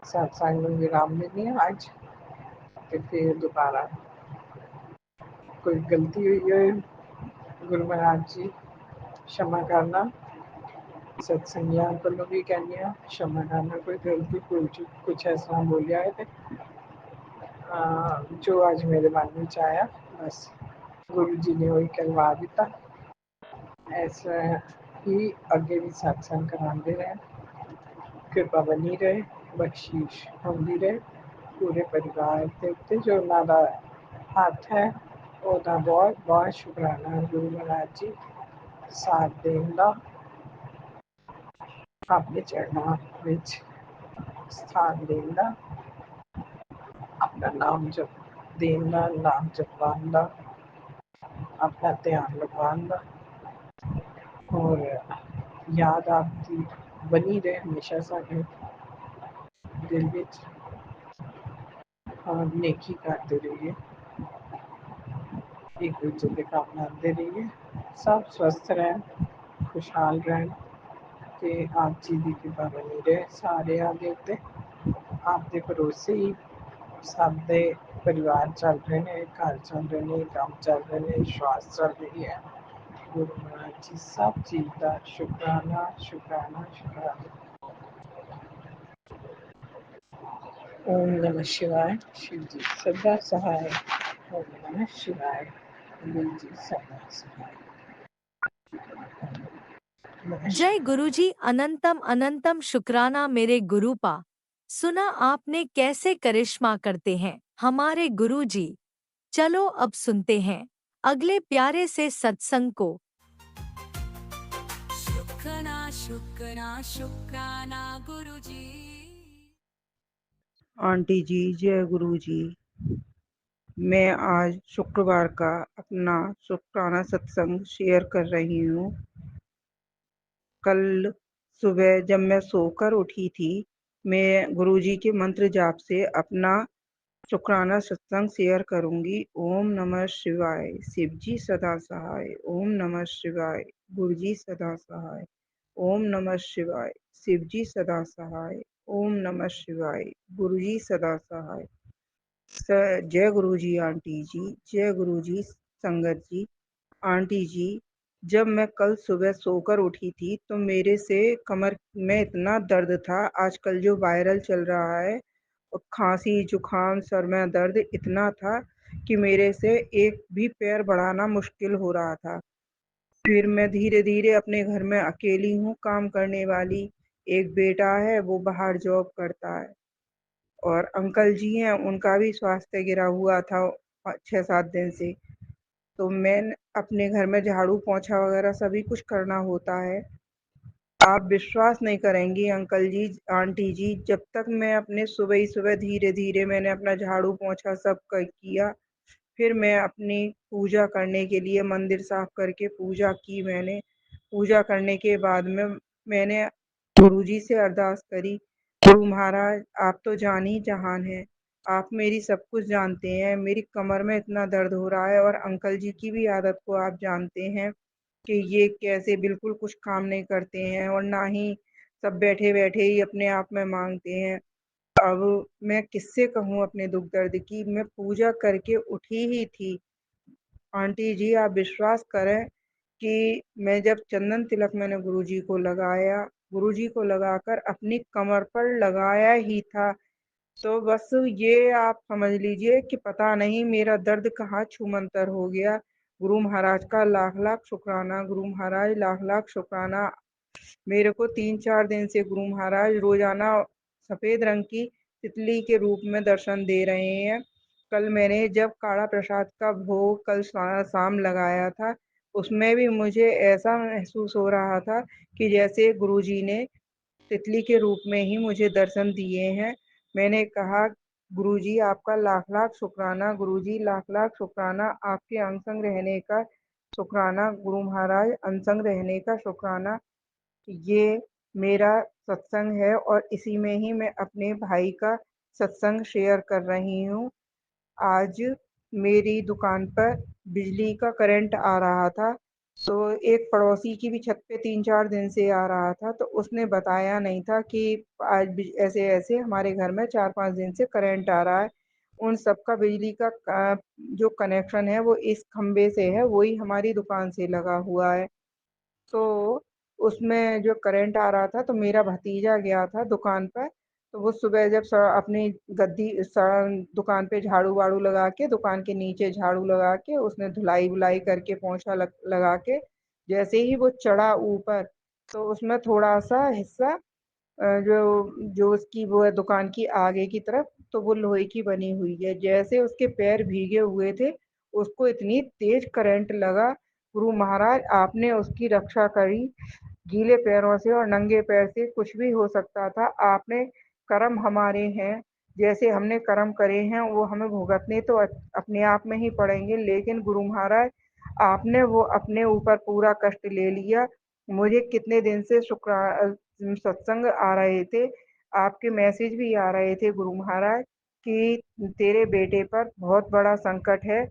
H: ਸਤਸੰਗ ਨੂੰ ਵਿਰਾਮ ਦਿੰਦੀ ਹਾਂ ਅੱਜ ਤੇ ਫਿਰ ਦੁਬਾਰਾ ਕੋਈ ਗਲਤੀ ਹੋਈ ਹੈ ਗੁਰੂ ਮਹਾਰਾਜ ਜੀ क्षमा करना। सत्संगियां कोलों भी कहनी क्षमा करना, कोई गलती भूल चुक कुछ ऐसा बोलिया है जो अज मेरे मन में आया बस गुरु जी ने वही कहलवा दिता। ऐसा ही अगे भी सत्संग कराते रहे, कृपा बनी रहे, बख्शीश होंदी रहे पूरे परिवार के उत्ते जो उन्होंने हथ है ਉਹਦਾ ਬਹੁਤ ਬਹੁਤ ਸ਼ੁਕਰਾਨਾ ਗੁਰੂ ਮਹਾਰਾਜ ਜੀ ਸਾਥ ਦੇਣ ਦਾ, ਆਪਣੇ ਚਰਨਾਂ ਵਿੱਚ ਸਥਾਨ ਦੇਣ ਦਾ, ਆਪਣਾ ਨਾਮ ਜਪ ਦੇਣ ਦਾ, ਨਾਮ ਜਪਵਾਉਣ ਦਾ, ਆਪਣਾ ਧਿਆਨ ਲਗਵਾਉਣ ਦਾ ਔਰ ਯਾਦ ਆਪਦੀ ਬਣੀ ਰਹੇ ਹਮੇਸ਼ਾ ਸਾਡੇ ਦਿਲ ਵਿੱਚ ਔਰ ਨੇਕੀ ਕਰਦੇ ਰਹੀਏ, एक दूसरे के काम आते रहिए, सब स्वस्थ रहन, खुशहाल रहन ते आप जी की कृपा बनी रहे सारे आगे उत्ते आपके भरोसे ही सब दे परिवार चल रहे हैं, घर चल रहे हैं, काम चल रहे हैं, विश्वास चल रही है। गुरु महाराज जी सब चीज का शुकराना शुकराना शुकराना। ओम नमः शिवाय। शिव जी सदा सहाय। ओम नमः शिवाय। गुरु जी सदा सहाय।
E: जय गुरुजी। अनंतम अनंतम शुक्राना मेरे गुरुपा। सुना आपने कैसे करिश्मा करते हैं हमारे गुरुजी। चलो अब सुनते हैं अगले प्यारे से सत्संग को।
C: शुक्राना शुक्राना शुक्राना गुरुजी।
I: आंटी जी जय गुरु जी। मैं आज शुक्रवार का अपना शुक्राना सत्संग शेयर कर रही हूँ। कल सुबह जब मैं सोकर उठी थी मैं गुरुजी के मंत्र जाप से अपना शुक्राना सत्संग शेयर करूंगी। ओम नमः शिवाय। शिव जी सदा सहाय। ओम नमः शिवाय। गुरुजी सदा सहाय। ओम नमः शिवाय। शिव जी सदा सहाय। ओम नमः शिवाय। गुरुजी सदा सहाय। जय गुरुजी आंटी जी। जय गुरुजी संगत जी। आंटी जी, जब मैं कल सुबह सोकर उठी थी तो मेरे से कमर में इतना दर्द था। आजकल जो वायरल चल रहा है और खांसी जुकाम सर में दर्द इतना था कि मेरे से एक भी पैर बढ़ाना मुश्किल हो रहा था। फिर मैं धीरे धीरे अपने घर में अकेली हूँ काम करने वाली। एक बेटा है, वो बाहर जॉब करता है, और अंकल जी हैं, उनका भी स्वास्थ्य गिरा हुआ था 6-7 दिन से। तो मैं अपने घर में झाड़ू पोंछा वगैरह सभी कुछ करना होता है। आप विश्वास नहीं करेंगी अंकल जी आंटी जी, जब तक मैं अपने सुबह ही सुबह धीरे धीरे मैंने अपना झाड़ू पोंछा सब किया। फिर मैं अपनी पूजा करने के लिए मंदिर साफ करके पूजा की। मैंने पूजा करने के बाद में मैंने गुरुजी से अरदास करी, गुरु महाराज आप तो जान ही जहान हैं, आप मेरी सब कुछ जानते हैं। मेरी कमर में इतना दर्द हो रहा है और अंकल जी की भी आदत को आप जानते हैं कि ये कैसे बिल्कुल कुछ काम नहीं करते हैं और ना ही सब बैठे बैठे ही अपने आप में मांगते हैं। अब मैं किससे कहूँ अपने दुख दर्द की। मैं पूजा करके उठी ही थी आंटी जी, आप विश्वास करें कि मैं जब चंदन तिलक मैंने गुरुजी को लगाया, गुरुजी को लगाकर अपनी कमर पर लगाया ही था, तो बस ये आप समझ लीजिए कि पता नहीं मेरा दर्द कहाँ छूमंतर हो गया। गुरु महाराज का लाख लाख शुक्राना। गुरु महाराज लाख लाख शुक्राना। मेरे को 3-4 दिन से गुरु महाराज रोजाना सफेद रंग की तितली के रूप में दर्शन दे रहे हैं। कल मैंने जब काढ़ा प्रसाद का भोग कल शाम लगाया था, उसमें भी मुझे ऐसा महसूस हो रहा था कि जैसे गुरुजी ने तितली के रूप में ही मुझे दर्शन दिए हैं। मैंने कहा गुरुजी आपका लाख लाख शुक्राना। गुरुजी लाख लाख शुक्राना। आपके अंग संग रहने का शुक्राना। गुरु महाराज अंग संग रहने का शुक्राना। ये मेरा सत्संग है और इसी में ही मैं अपने भाई का सत्संग शेयर कर रही हूँ। आज मेरी दुकान पर बिजली का करंट आ रहा था, तो एक पड़ोसी की भी छत पे 3-4 दिन से आ रहा था, तो उसने बताया नहीं था कि आज ऐसे ऐसे हमारे घर में 4-5 दिन से करंट आ रहा है। उन सबका बिजली का जो कनेक्शन है वो इस खंबे से है, वही हमारी दुकान से लगा हुआ है। तो उसमें जो करंट आ रहा था तो मेरा भतीजा गया था दुकान पर। तो वो सुबह जब अपनी दुकान पे झाड़ू वाड़ू लगा के दुकान के नीचे झाड़ू लगा के उसने धुलाई वुलाई करके पोंछा लगा के जैसे ही वो चढ़ा ऊपर, तो उसमें थोड़ा सा हिस्सा जो जो उसकी वो है दुकान की आगे की तरफ, तो वो लोहे की बनी हुई है। जैसे उसके पैर भीगे हुए थे, उसको इतनी तेज करंट लगा। गुरु महाराज आपने उसकी रक्षा करी। गीले पैरों से और नंगे पैर से कुछ भी हो सकता था। आपने कर्म हमारे हैं, जैसे हमने कर्म करे हैं वो हमें भुगतने तो अपने आप में ही पड़ेंगे, लेकिन गुरु महाराज आपने वो अपने ऊपर पूरा कष्ट ले लिया। मुझे कितने दिन से सत्संग आ रहे थे, आपके मैसेज भी आ रहे थे गुरु महाराज कि तेरे बेटे पर बहुत बड़ा संकट है,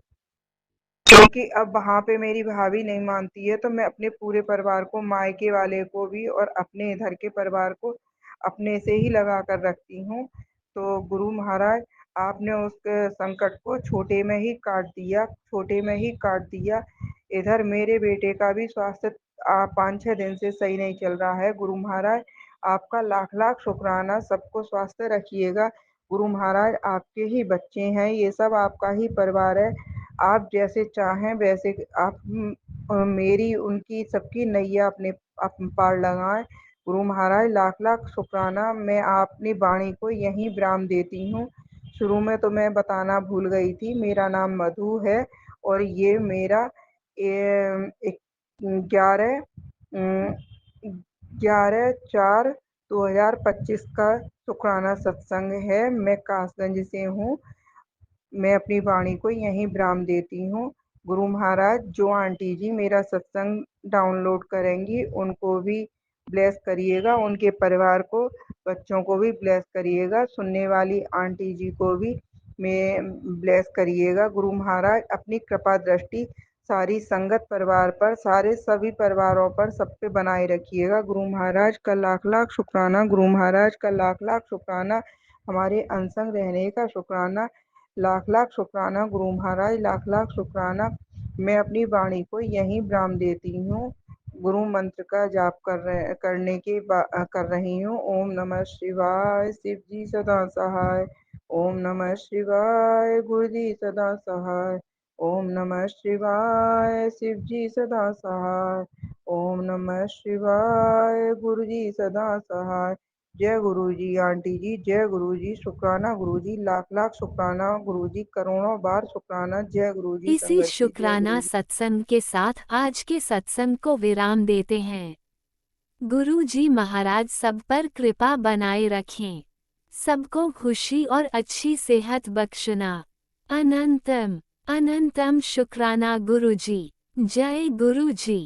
I: क्योंकि अब वहाँ पे मेरी भाभी नहीं मानती है, तो मैं अपने पूरे परिवार को, मायके वाले को भी और अपने इधर के परिवार को अपने से ही लगा कर रखती हूँ। तो गुरु महाराज आपने उस संकट को छोटे में ही काट दिया, छोटे में ही काट दिया। इधर मेरे बेटे का भी स्वास्थ्य 5-6 दिन से सही नहीं चल रहा है। गुरु महाराज आपका लाख लाख शुक्राना। सबको स्वस्थ रखिएगा। गुरु महाराज आपके ही बच्चे हैं, ये सब आपका ही परिवार है। आप जैसे चाहें वैसे आप मेरी उनकी सबकी नैया अपने पार लगाएं। गुरु महाराज लाख लाख शुक्राना। मैं अपनी वाणी को यहीं विराम देती हूँ। शुरू में तो मैं बताना भूल गई थी, मेरा नाम मधु है और ये मेरा 11/4/2025 का शुक्राना सत्संग है। मैं कासगंज से हूँ। मैं अपनी वाणी को यहीं विराम देती हूँ। गुरु महाराज जो आंटी जी मेरा सत्संग डाउनलोड करेंगी उनको भी ब्लेस करिएगा, उनके परिवार को बच्चों को भी ब्लेस करिएगा, सुनने वाली आंटी जी को भी मैं ब्लेस करिएगा। गुरु महाराज अपनी कृपा दृष्टि सारी संगत परिवार पर, सारे सभी परिवारों पर, सब पे बनाए रखिएगा। गुरु महाराज का लाख लाख शुक्राना, गुरु महाराज का लाख लाख शुक्राना, हमारे अनसंग रहने का शुक्राना, लाख लाख शुक्राना गुरु महाराज, लाख लाख शुक्राना। मैं अपनी वाणी को यहीं विराम देती हूँ। गुरु मंत्र का जाप कर रही हूँ। ओम नमः शिवाय, शिव जी सदा सहाय। ओम नमः शिवाय, गुरु जी सदा सहाय। ओम नमः शिवाय, शिव जी सदा सहाय। ओम नमः शिवाय, गुरु जी सदा सहाय। जय गुरु जी आंटी जी, जय गुरु जी, शुक्राना गुरु जी, लाख लाख शुक्राना गुरु जी, करोड़ों बार शुक्राना। जय गुरु जी,
A: इसी
I: संगत जी, जय गुरु
A: शुक्राना
I: जी।
A: सत्संग के साथ आज के सत्संग को विराम देते हैं। गुरु जी महाराज सब पर कृपा बनाए रखें, सबको खुशी और अच्छी सेहत बख्शना। अनंतम अनंतम शुक्राना गुरु जी। जय गुरु जी।